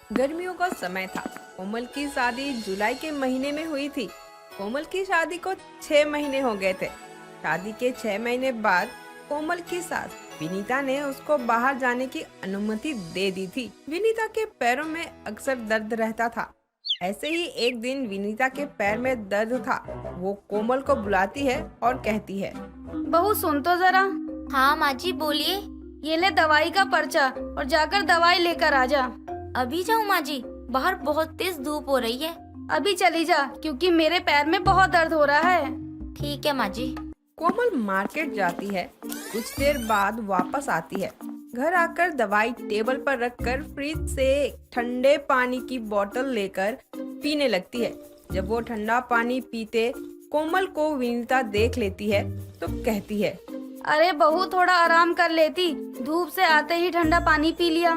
गर्मियों का समय था। कोमल की शादी जुलाई के महीने में हुई थी। कोमल की शादी को 6 महीने हो गए थे। शादी के 6 महीने बाद कोमल की सास विनीता ने उसको बाहर जाने की अनुमति दे दी थी। विनीता के पैरों में अक्सर दर्द रहता था। ऐसे ही एक दिन विनीता के पैर में दर्द था। वो कोमल को बुलाती है और कहती है, बहू सुन तो जरा। हाँ माँ जी बोलिए। ये ले दवाई का पर्चा और जाकर दवाई लेकर आ जा। अभी जाऊँ माँ जी? बाहर बहुत तेज धूप हो रही है। अभी चली जा क्योंकि मेरे पैर में बहुत दर्द हो रहा है। ठीक है माँ जी। कोमल मार्केट जाती है। कुछ देर बाद वापस आती है। घर आकर दवाई टेबल पर रखकर फ्रिज से ठंडे पानी की बोतल लेकर पीने लगती है। जब वो ठंडा पानी पीते कोमल को विनीता देख लेती है तो कहती है, अरे बहू थोड़ा आराम कर लेती, धूप से आते ही ठंडा पानी पी लिया।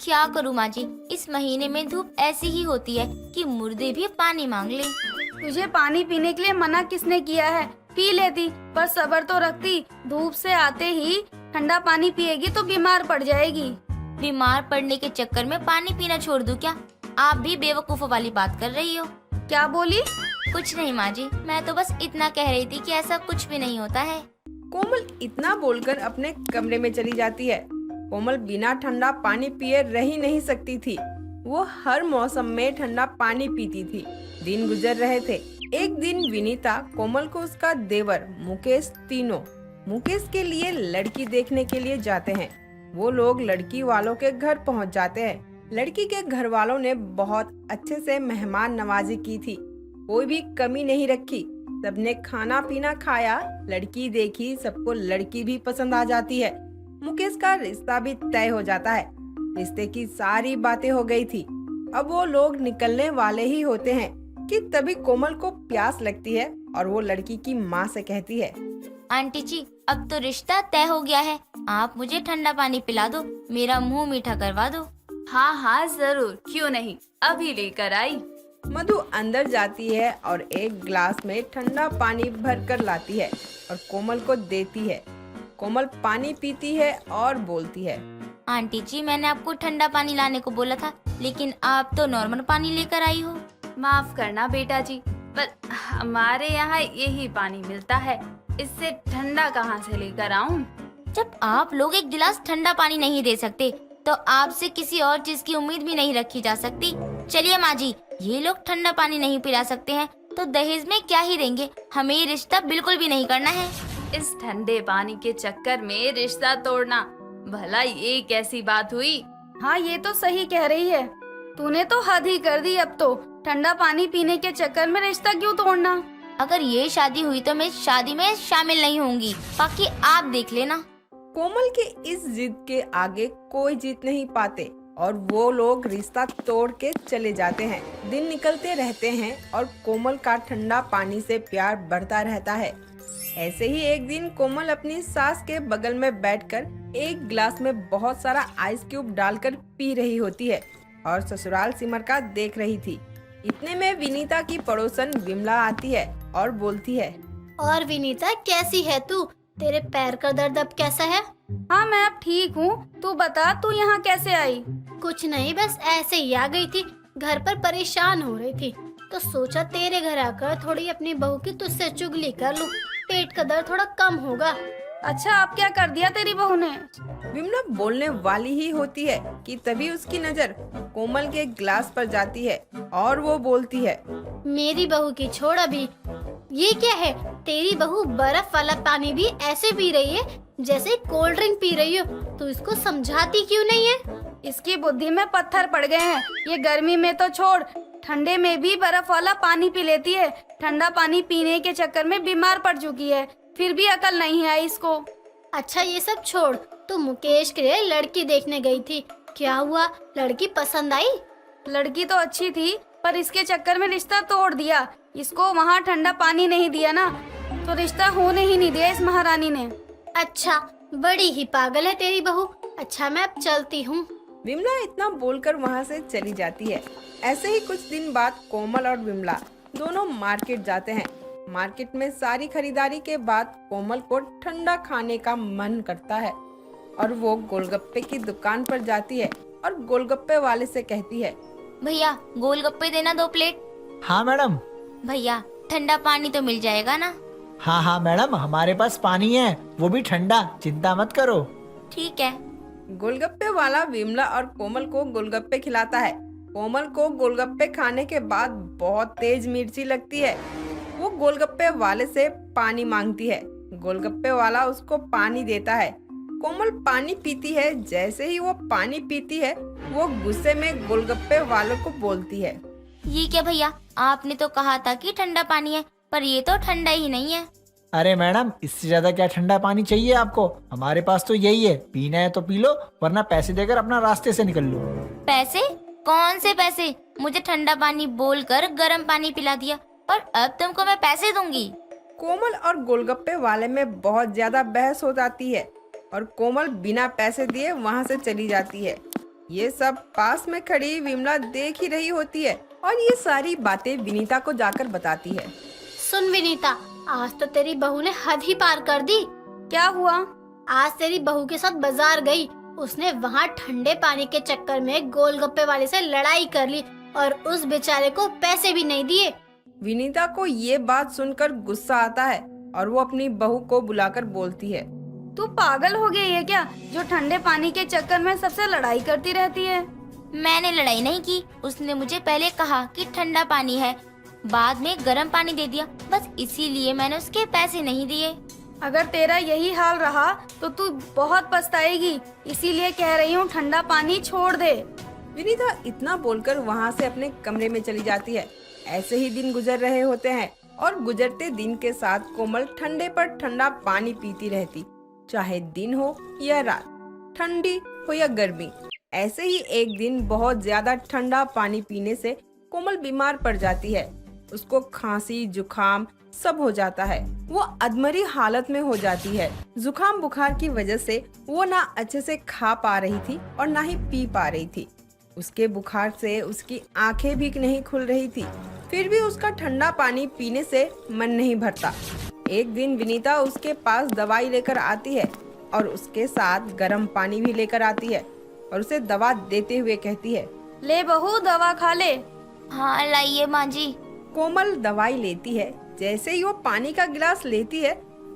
क्या करूँ माँ जी, इस महीने में धूप ऐसी ही होती है कि मुर्दे भी पानी मांग ले। तुझे पानी पीने के लिए मना किसने किया है? पी लेती, पर सब्र तो रखती। धूप से आते ही ठंडा पानी पिएगी तो बीमार पड़ जाएगी। बीमार पड़ने के चक्कर में पानी पीना छोड़ दूं क्या? आप भी बेवकूफों वाली बात कर रही हो। क्या बोली? कुछ नहीं माँ जी, मैं तो बस इतना कह रही थी कि ऐसा कुछ भी नहीं होता है। कोमल इतना बोलकर अपने कमरे में चली जाती है। कोमल बिना ठंडा पानी पिए रह ही नहीं सकती थी। वो हर मौसम में ठंडा पानी पीती थी। दिन गुजर रहे थे। एक दिन विनीता, कोमल को उसका देवर मुकेश, तीनों मुकेश के लिए लड़की देखने के लिए जाते हैं। वो लोग लड़की वालों के घर पहुंच जाते हैं। लड़की के घर वालों ने बहुत अच्छे से मेहमान नवाजी की थी, कोई भी कमी नहीं रखी। सबने खाना पीना खाया, लड़की देखी, सबको लड़की भी पसंद आ जाती है। मुकेश का रिश्ता भी तय हो जाता है। रिश्ते की सारी बातें हो गई थी। अब वो लोग निकलने वाले ही होते हैं कि तभी कोमल को प्यास लगती है और वो लड़की की माँ से कहती है, आंटी जी, अब तो रिश्ता तय हो गया है, आप मुझे ठंडा पानी पिला दो, मेरा मुंह मीठा करवा दो। हाँ हाँ जरूर, क्यों नहीं, अभी लेकर आई। मधु अंदर जाती है और एक गिलास में ठंडा पानी भर कर लाती है और कोमल को देती है। कोमल पानी पीती है और बोलती है, आंटी जी, मैंने आपको ठंडा पानी लाने को बोला था, लेकिन आप तो नॉर्मल पानी लेकर आई हो। माफ करना बेटा जी, पर हमारे यहाँ यही पानी मिलता है, इससे ठंडा कहाँ से लेकर आऊं? जब आप लोग एक गिलास ठंडा पानी नहीं दे सकते, तो आपसे किसी और चीज की उम्मीद भी नहीं रखी जा सकती। चलिए माँ जी, ये लोग ठंडा पानी नहीं पिला सकते हैं, तो दहेज में क्या ही देंगे, हमें ये रिश्ता बिल्कुल भी नहीं करना है। इस ठंडे पानी के चक्कर में रिश्ता तोड़ना, भला ये कैसी बात हुई? हाँ, ये तो सही कह रही है। तूने तो हद ही कर दी। अब तो ठंडा पानी पीने के चक्कर में रिश्ता क्यों तोड़ना? अगर ये शादी हुई तो मैं शादी में शामिल नहीं होंगी, बाकी आप देख लेना। कोमल के इस जिद के आगे कोई जीत नहीं पाते और वो लोग रिश्ता तोड़ के चले जाते हैं। दिन निकलते रहते हैं और कोमल का ठंडा पानी से प्यार बढ़ता रहता है। ऐसे ही एक दिन कोमल अपनी सास के बगल में बैठकर एक गिलास में बहुत सारा आइस क्यूब डालकर पी रही होती है और ससुराल सिमर का देख रही थी। इतने में विनीता की पड़ोसन विमला आती है और बोलती है, और विनीता, कैसी है तू? तेरे पैर का दर्द अब कैसा है? हाँ, मैं अब ठीक हूँ। तू बता, तू यहाँ कैसे आई? कुछ नहीं, बस ऐसे ही आ गई थी। घर पर परेशान हो रही थी, तो सोचा तेरे घर आकर थोड़ी अपनी बहू की तुझसे चुगली कर लूं, पेट का दर्द थोड़ा कम होगा। अच्छा, अब क्या कर दिया तेरी बहू ने? विमला बोलने वाली ही होती है कि तभी उसकी नजर कोमल के गिलास पर जाती है और वो बोलती है, मेरी बहू की छोड़ अभी। ये क्या है? तेरी बहू बर्फ वाला पानी भी ऐसे पी रही है जैसे कोल्ड ड्रिंक पी रही हो। तू इसको समझाती क्यों नहीं है? इसकी बुद्धि में पत्थर पड़ गए हैं। ये गर्मी में तो छोड़, ठंडे में भी बर्फ वाला पानी पी लेती है। ठंडा पानी पीने के चक्कर में बीमार पड़ चुकी है, फिर भी अकल नहीं आई इसको। अच्छा, ये सब छोड़, तू मुकेश के लिए लड़की देखने गई थी, क्या हुआ? लड़की पसंद आई? लड़की तो अच्छी थी, पर इसके चक्कर में रिश्ता तोड़ दिया। इसको वहाँ ठंडा पानी नहीं दिया ना, तो रिश्ता होने ही नहीं दिया इस महारानी ने। अच्छा, बड़ी ही पागल है तेरी बहू। अच्छा, मैं अब चलती हूँ। विमला इतना बोलकर वहाँ से चली जाती है। ऐसे ही कुछ दिन बाद कोमल और विमला दोनों मार्केट जाते हैं। मार्केट में सारी खरीदारी के बाद कोमल को ठंडा खाने का मन करता है और वो गोलगप्पे की दुकान पर जाती है और गोलगप्पे वाले से कहती है, भैया गोलगप्पे देना 2 प्लेट। हाँ मैडम। भैया ठंडा पानी तो मिल जाएगा ना? हाँ हाँ मैडम, हमारे पास पानी है, वो भी ठंडा, चिंता मत करो। ठीक है। गोलगप्पे वाला विमला और कोमल को गोलगप्पे खिलाता है। कोमल को गोलगप्पे खाने के बाद बहुत तेज मिर्ची लगती है। वो गोलगप्पे वाले से पानी मांगती है। गोलगप्पे वाला उसको पानी देता है। कोमल पानी पीती है। जैसे ही वो पानी पीती है, वो गुस्से में गोलगप्पे वालों को बोलती है, ये क्या भैया, आपने तो कहा था कि ठंडा पानी है, पर ये तो ठंडा ही नहीं है। अरे मैडम, इससे ज्यादा क्या ठंडा पानी चाहिए आपको? हमारे पास तो यही है, पीना है तो पी लो, वरना पैसे देकर अपना रास्ते से निकल लो। पैसे? कौन से पैसे? मुझे ठंडा पानी बोलकर गर्म पानी पिला दिया और अब तुमको मैं पैसे दूंगी? कोमल और गोलगप्पे वाले में बहुत ज्यादा बहस हो जाती है और कोमल बिना पैसे दिए वहां से चली जाती है। ये सब पास में खड़ी विमला देख ही रही होती है और ये सारी बातें विनीता को जाकर बताती है। सुन विनीता, आज तो तेरी बहू ने हद ही पार कर दी। क्या हुआ? आज तेरी बहू के साथ बाजार गई, उसने वहाँ ठंडे पानी के चक्कर में गोलगप्पे वाले से लड़ाई कर ली और उस बेचारे को पैसे भी नहीं दिए। विनीता को ये बात सुनकर गुस्सा आता है और वो अपनी बहू को बुलाकर बोलती है, तू पागल हो गई है क्या, जो ठंडे पानी के चक्कर में सबसे लड़ाई करती रहती है? मैंने लड़ाई नहीं की, उसने मुझे पहले कहा कि ठंडा पानी है, बाद में गर्म पानी दे दिया, बस इसीलिए मैंने उसके पैसे नहीं दिए। अगर तेरा यही हाल रहा तो तू बहुत पछताएगी, इसीलिए कह रही हूँ ठंडा पानी छोड़ दे। विनीता इतना बोलकर वहाँ से अपने कमरे में चली जाती है। ऐसे ही दिन गुजर रहे होते हैं और गुजरते दिन के साथ कोमल ठंडे पर ठंडा पानी पीती रहती, चाहे दिन हो या रात, ठंडी हो या गर्मी। ऐसे ही एक दिन बहुत ज्यादा ठंडा पानी पीने से कोमल बीमार पड़ जाती है। उसको खांसी जुकाम सब हो जाता है, वो अधमरी हालत में हो जाती है। जुकाम बुखार की वजह से वो ना अच्छे से खा पा रही थी और ना ही पी पा रही थी। उसके बुखार से उसकी आंखें भी नहीं खुल रही थी, फिर भी उसका ठंडा पानी पीने से मन नहीं भरता। एक दिन विनीता उसके पास दवाई लेकर आती है और उसके साथ गर्म पानी भी लेकर आती है और उसे दवा देते हुए कहती है, ले बहू दवा खा ले। हाँ लाइए माँ जी। कोमल दवाई लेती है। जैसे ही वो पानी का गिलास लेती है,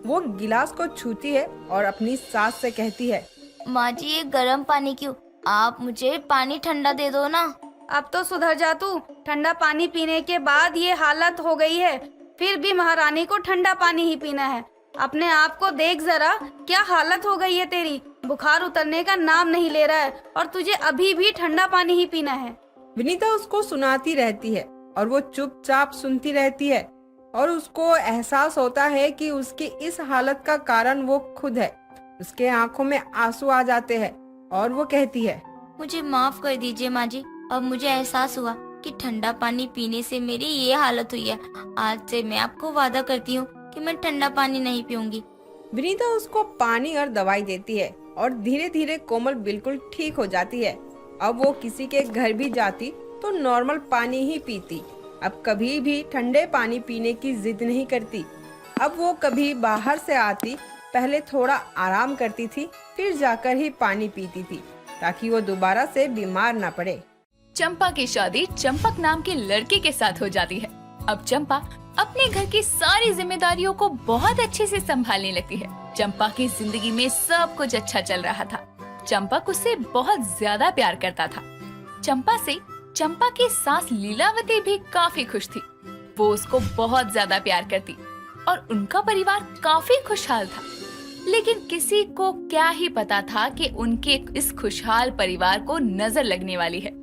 वो गिलास को छूती है और अपनी सास से कहती है, माँ जी ये गर्म पानी क्यों, आप मुझे पानी ठंडा दे दो ना। अब तो सुधर जा तू, ठंडा पानी पीने के बाद ये हालत हो गई है, फिर भी महारानी को ठंडा पानी ही पीना है। अपने आप को देख जरा, क्या हालत हो गई है तेरी, बुखार उतरने का नाम नहीं ले रहा है और तुझे अभी भी ठंडा पानी ही पीना है। विनीता उसको सुनाती रहती है और वो चुपचाप सुनती रहती है और उसको एहसास होता है कि उसकी इस हालत का कारण वो खुद है। उसके आंखों में आंसू आ जाते हैं और वो कहती है, मुझे माफ कर दीजिए माँ जी, अब मुझे एहसास हुआ कि ठंडा पानी पीने से मेरी ये हालत हुई है। आज से मैं आपको वादा करती हूँ कि मैं ठंडा पानी नहीं पीऊंगी। विनीता उसको पानी और दवाई देती है और धीरे धीरे कोमल बिल्कुल ठीक हो जाती है। अब वो किसी के घर भी जाती तो नॉर्मल पानी ही पीती। अब कभी भी ठंडे पानी पीने की जिद नहीं करती। अब वो कभी बाहर से आती, पहले थोड़ा आराम करती थी, फिर जाकर ही पानी पीती थी ताकि वो दोबारा से बीमार ना पड़े। चंपा की शादी चंपक नाम के लड़के के साथ हो जाती है। अब चंपा अपने घर की सारी जिम्मेदारियों को बहुत अच्छे से संभालने लगती है। चंपा की जिंदगी में सब कुछ अच्छा चल रहा था। चंपक उससे बहुत ज्यादा प्यार करता था। चंपा से चंपा की सास लीलावती भी काफी खुश थी। वो उसको बहुत ज्यादा प्यार करती और उनका परिवार काफी खुशहाल था। लेकिन किसी को क्या ही पता था कि उनके इस खुशहाल परिवार को नजर लगने वाली है।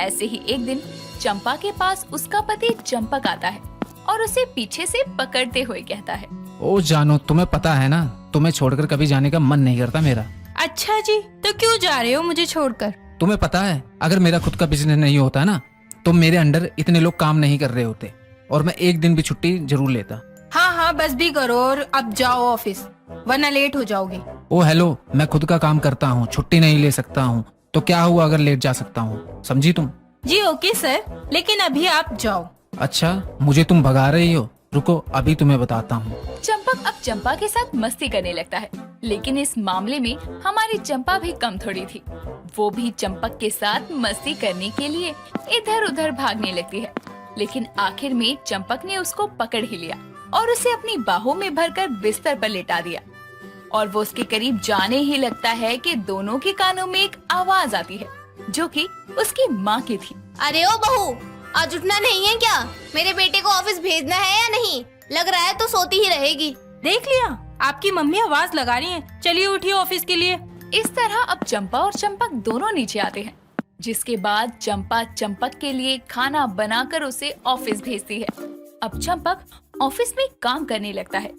ऐसे ही एक दिन चंपा के पास उसका पति चंपक आता है और उसे पीछे से पकड़ते हुए कहता है, ओ जानो, तुम्हें पता है ना, तुम्हें छोड़कर कभी जाने का मन नहीं करता मेरा। अच्छा जी, तो क्यों जा रहे हो मुझे छोड़कर? तुम्हें पता है, अगर मेरा खुद का बिजनेस नहीं होता ना तो मेरे अंडर इतने लोग काम नहीं कर रहे होते और मैं एक दिन भी छुट्टी जरूर लेता। हाँ हाँ बस भी करो और अब जाओ ऑफिस, वरना लेट हो जाओगे। ओ हेलो, मैं खुद का काम करता हूँ, छुट्टी नहीं ले सकता हूँ, तो क्या हुआ अगर लेट जा सकता हूँ, समझी तुम? जी ओके सर, लेकिन अभी आप जाओ। अच्छा, मुझे तुम भगा रही हो, रुको अभी तुम्हें बताता हूँ। चंपक अब चंपा के साथ मस्ती करने लगता है, लेकिन इस मामले में हमारी चंपा भी कम थोड़ी थी। वो भी चंपक के साथ मस्ती करने के लिए इधर उधर भागने लगती है। लेकिन आखिर में चंपक ने उसको पकड़ ही लिया और उसे अपनी बाहों में भरकर बिस्तर पर लेटा दिया। और वो उसके करीब जाने ही लगता है कि दोनों के कानों में एक आवाज आती है जो कि उसकी माँ की थी। अरे ओ बहू, आज उठना नहीं है क्या? मेरे बेटे को ऑफिस भेजना है या नहीं? लग रहा है तो सोती ही रहेगी। देख लिया, आपकी मम्मी आवाज लगा रही है, चलिए उठिए ऑफिस के लिए। इस तरह अब चंपा और चंपक दोनों नीचे आते हैं, जिसके बाद चंपा चंपक के लिए खाना बनाकर उसे ऑफिस भेजती है। अब चंपक ऑफिस में काम करने लगता है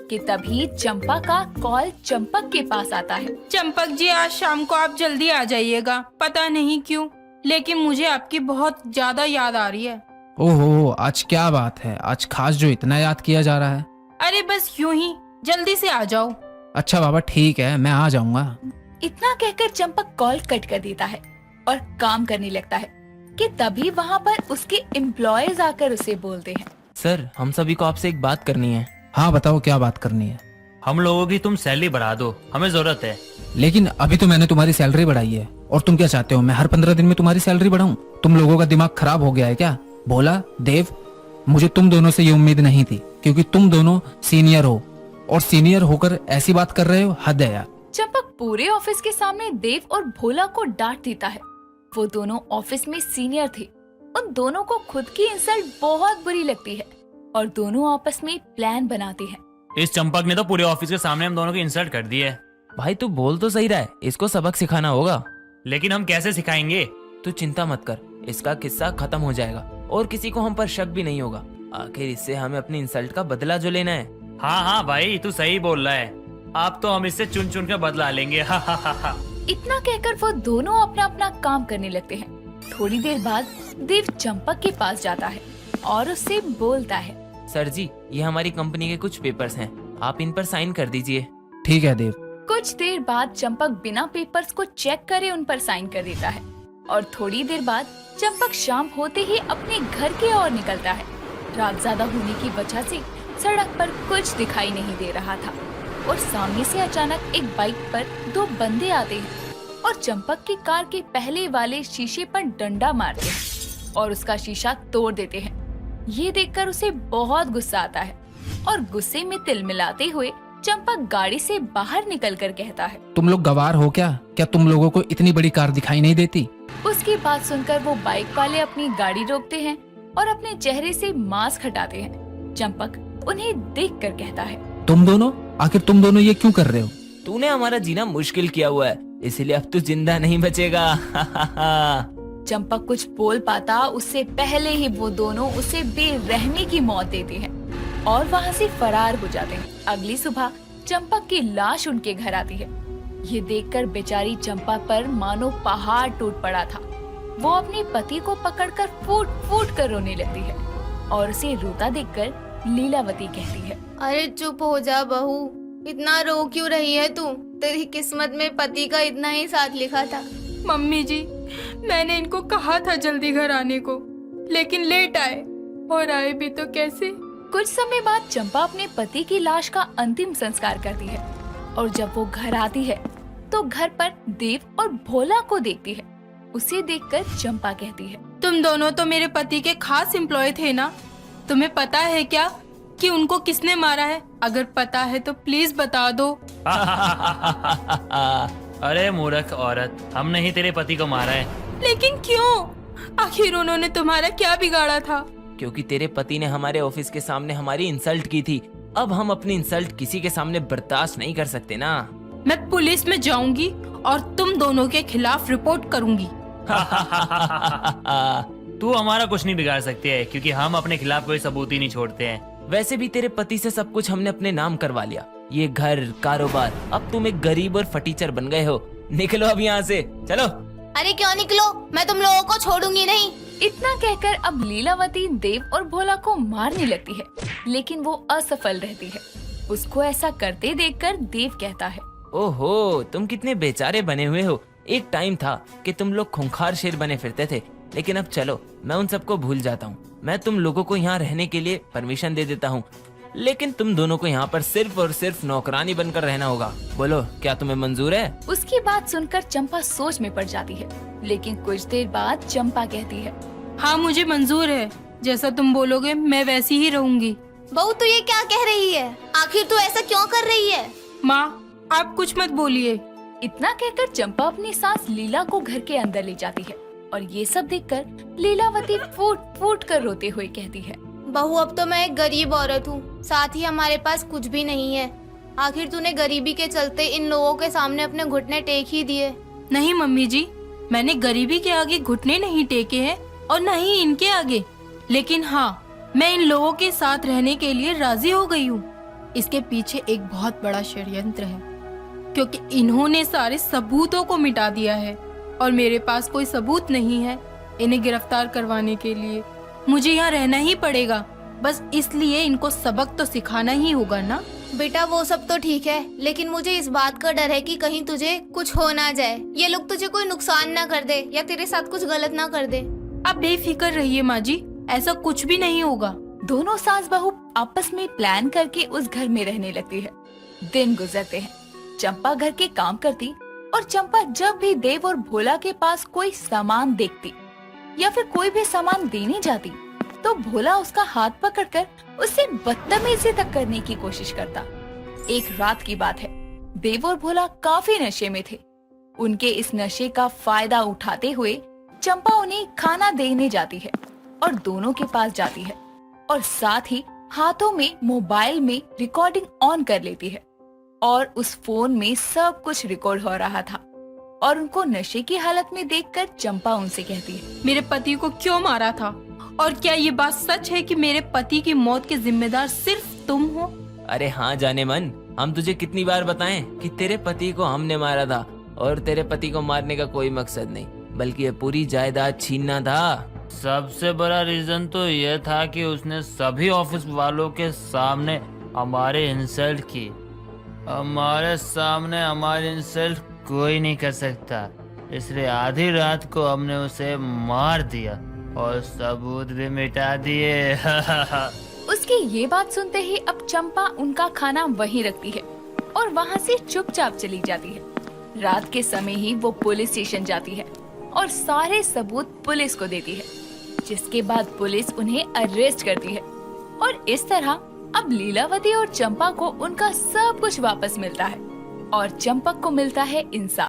कि तभी चंपा का कॉल चंपक के पास आता है। चंपक जी, आज शाम को आप जल्दी आ जाइएगा, पता नहीं क्यों लेकिन मुझे आपकी बहुत ज्यादा याद आ रही है। ओहो, आज क्या बात है, आज खास जो इतना याद किया जा रहा है? अरे बस यूं ही, जल्दी से आ जाओ। अच्छा बाबा ठीक है, मैं आ जाऊंगा। इतना कहकर चंपक कॉल कट कर देता है और काम करने लगता है कि तभी वहाँ पर उसके एम्प्लॉयज आकर उसे बोलते हैं, सर हम सभी को आपसे एक बात करनी है। हाँ बताओ क्या बात करनी है। हम लोगों की तुम सैलरी बढ़ा दो, हमें जरूरत है। लेकिन अभी तो मैंने तुम्हारी सैलरी बढ़ाई है, और तुम क्या चाहते हो मैं हर 15 दिन में तुम्हारी सैलरी बढ़ाऊं? तुम लोगों का दिमाग खराब हो गया है क्या? भोला, देव, मुझे तुम दोनों से ये उम्मीद नहीं थी, क्योंकि तुम दोनों सीनियर हो, और सीनियर होकर ऐसी बात कर रहे हो, हद है यार। चंपक पूरे ऑफिस के सामने देव और भोला को डांट देता है। वो दोनों ऑफिस में सीनियर थे, उन दोनों को खुद की इंसल्ट बहुत बुरी लगती है और दोनों आपस में प्लान बनाते हैं। इस चंपक ने तो पूरे ऑफिस के सामने हम दोनों की इंसल्ट कर दी है। भाई तू बोल तो सही रहा है, इसको सबक सिखाना होगा। लेकिन हम कैसे सिखाएंगे? तू चिंता मत कर, इसका किस्सा खत्म हो जाएगा और किसी को हम पर शक भी नहीं होगा। आखिर इससे हमें अपनी इंसल्ट का बदला जो लेना है। हाँ हाँ भाई तू सही बोल रहा है, आप तो हम इससे चुन चुन कर बदला लेंगे। इतना कहकर वो दोनों अपना अपना काम करने लगते हैं। थोड़ी देर बाद देव चंपक के पास जाता है और उससे बोलता है, सर जी ये हमारी कंपनी के कुछ पेपर्स हैं, आप इन पर साइन कर दीजिए। ठीक है देव। कुछ देर बाद चंपक बिना पेपर्स को चेक करे उन पर साइन कर देता है और थोड़ी देर बाद चंपक शाम होते ही अपने घर की ओर निकलता है। रात ज्यादा होने की वजह से सड़क पर कुछ दिखाई नहीं दे रहा था और सामने से अचानक एक बाइक पर दो बंदे आते हैं और चंपक की कार के पहले वाले शीशे पर डंडा मारते हैं और उसका शीशा तोड़ देते हैं। ये देखकर उसे बहुत गुस्सा आता है और गुस्से में तिलमिलाते हुए चंपक गाड़ी से बाहर निकलकर कहता है, तुम लोग गवार हो क्या? क्या तुम लोगों को इतनी बड़ी कार दिखाई नहीं देती? उसकी बात सुनकर वो बाइक वाले अपनी गाड़ी रोकते हैं और अपने चेहरे से मास्क हटाते हैं। चंपक उन्हें देखकर कहता है, तुम दोनों, आखिर तुम दोनों ये क्यों कर रहे हो? तूने हमारा जीना मुश्किल किया हुआ है, इसलिए अब तू जिंदा नहीं बचेगा। चंपक कुछ बोल पाता उससे पहले ही वो दोनों उसे बेरहमी की मौत देते हैं और वहाँ से फरार हो जाते हैं। अगली सुबह चंपक की लाश उनके घर आती है। ये देखकर बेचारी चंपा पर मानो पहाड़ टूट पड़ा था। वो अपने पति को पकड़कर फूट फूट कर रोने लगती है और उसे रोता देखकर लीलावती कहती है, अरे चुप हो जा बहू, इतना रो क्यों रही है तू? तेरी किस्मत में पति का इतना ही साथ लिखा था। मम्मी जी, मैंने इनको कहा था जल्दी घर आने को, लेकिन लेट आए, और आए भी तो कैसे। कुछ समय बाद चंपा अपने पति की लाश का अंतिम संस्कार करती है और जब वो घर आती है तो घर पर देव और भोला को देखती है। उसे देखकर चंपा कहती है, तुम दोनों तो मेरे पति के खास एम्प्लॉय थे ना? तुम्हें पता है क्या कि उनको किसने मारा है? अगर पता है तो प्लीज बता दो। अरे मूर्ख औरत, हमने ही तेरे पति को मारा है। लेकिन क्यों? आखिर उन्होंने तुम्हारा क्या बिगाड़ा था? क्योंकि तेरे पति ने हमारे ऑफिस के सामने हमारी इंसल्ट की थी। अब हम अपनी इंसल्ट किसी के सामने बर्दाश्त नहीं कर सकते ना। मैं पुलिस में जाऊंगी और तुम दोनों के खिलाफ रिपोर्ट करूंगी। तू हमारा कुछ नहीं बिगाड़ सकती है, क्योंकि हम अपने खिलाफ कोई सबूत ही नहीं छोड़ते हैं। वैसे भी तेरे पति से सब कुछ हमने अपने नाम करवा लिया, ये घर, कारोबार। अब तुम एक गरीब और फटीचर बन गए हो। निकलो अब यहाँ से, चलो। अरे क्यों निकलो, मैं तुम लोगों को छोड़ूंगी नहीं। इतना कहकर अब लीलावती देव और भोला को मारने लगती है, लेकिन वो असफल रहती है। उसको ऐसा करते देखकर देव कहता है, ओहो, तुम कितने बेचारे बने हुए हो। एक टाइम था कि तुम लोग खूंखार शेर बने फिरते थे, लेकिन अब चलो, मैं उन सबको भूल जाता हूँ। मैं तुम लोगों को यहाँ रहने के लिए परमिशन दे देता हूँ, लेकिन तुम दोनों को यहाँ पर सिर्फ और सिर्फ नौकरानी बनकर रहना होगा। बोलो, क्या तुम्हें मंजूर है? उसकी बात सुनकर चंपा सोच में पड़ जाती है, लेकिन कुछ देर बाद चंपा कहती है, हाँ मुझे मंजूर है, जैसा तुम बोलोगे मैं वैसी ही रहूंगी। बहू तू ये क्या कह रही है? आखिर तू ऐसा क्यों कर रही है? माँ आप कुछ मत बोलिए। इतना कहकर चंपा अपनी सास लीला को घर के अंदर ले जाती है और ये सब देखकर लीलावती फूट फूट कर रोते हुए कहती है, बहू अब तो मैं एक गरीब औरत हूँ, साथ ही हमारे पास कुछ भी नहीं है। आखिर तूने गरीबी के चलते इन लोगों के सामने अपने घुटने टेक ही दिए। नहीं मम्मी जी, मैंने गरीबी के आगे घुटने नहीं टेके हैं और न ही इनके आगे, लेकिन हाँ, मैं इन लोगों के साथ रहने के लिए राजी हो गई हूँ। इसके पीछे एक बहुत बड़ा षड्यंत्र है, क्योंकि इन्होंने सारे सबूतों को मिटा दिया है और मेरे पास कोई सबूत नहीं है इन्हें गिरफ्तार करवाने के लिए। मुझे यहाँ रहना ही पड़ेगा, बस इसलिए इनको सबक तो सिखाना ही होगा ना। बेटा वो सब तो ठीक है, लेकिन मुझे इस बात का डर है कि कहीं तुझे कुछ हो ना जाए, ये लोग तुझे कोई नुकसान ना कर दे या तेरे साथ कुछ गलत ना कर दे। आप बेफिक्र रहिए माँ जी, ऐसा कुछ भी नहीं होगा। दोनों सास बहू आपस में प्लान करके उस घर में रहने लगती है। दिन गुजरते हैं, चंपा घर के काम करती और चंपा जब भी देव और भोला के पास कोई सामान देखती या फिर कोई भी सामान देने जाती तो भोला उसका हाथ पकड़कर उससे बदतमीजी तक करने की कोशिश करता। एक रात की बात है, देव और भोला काफी नशे में थे। उनके इस नशे का फायदा उठाते हुए चंपा उन्हें खाना देने जाती है और दोनों के पास जाती है और साथ ही हाथों में मोबाइल में रिकॉर्डिंग ऑन कर लेती है और उस फोन में सब कुछ रिकॉर्ड हो रहा था और उनको नशे की हालत में देखकर चंपा उनसे कहती है, मेरे पति को क्यों मारा था? और क्या ये बात सच है कि मेरे पति की मौत के जिम्मेदार सिर्फ तुम हो? अरे हाँ जाने मन, हम तुझे कितनी बार बताएं कि तेरे पति को हमने मारा था और तेरे पति को मारने का कोई मकसद नहीं, बल्कि ये पूरी जायदाद छीनना था। सबसे बड़ा रीजन तो यह था कि उसने सभी ऑफिस वालों के सामने हमारे इंसल्ट की। हमारे सामने हमारी इंसल्ट कोई नहीं कर सकता, इसलिए आधी रात को हमने उसे मार दिया और सबूत भी मिटा दिए। उसकी ये बात सुनते ही अब चंपा उनका खाना वहीं रखती है और वहाँ से चुपचाप चली जाती है। रात के समय ही वो पुलिस स्टेशन जाती है और सारे सबूत पुलिस को देती है, जिसके बाद पुलिस उन्हें अरेस्ट करती है और इस तरह अब लीलावती और चंपा को उनका सब कुछ वापस मिलता है और चंपक को मिलता है इंसाफ।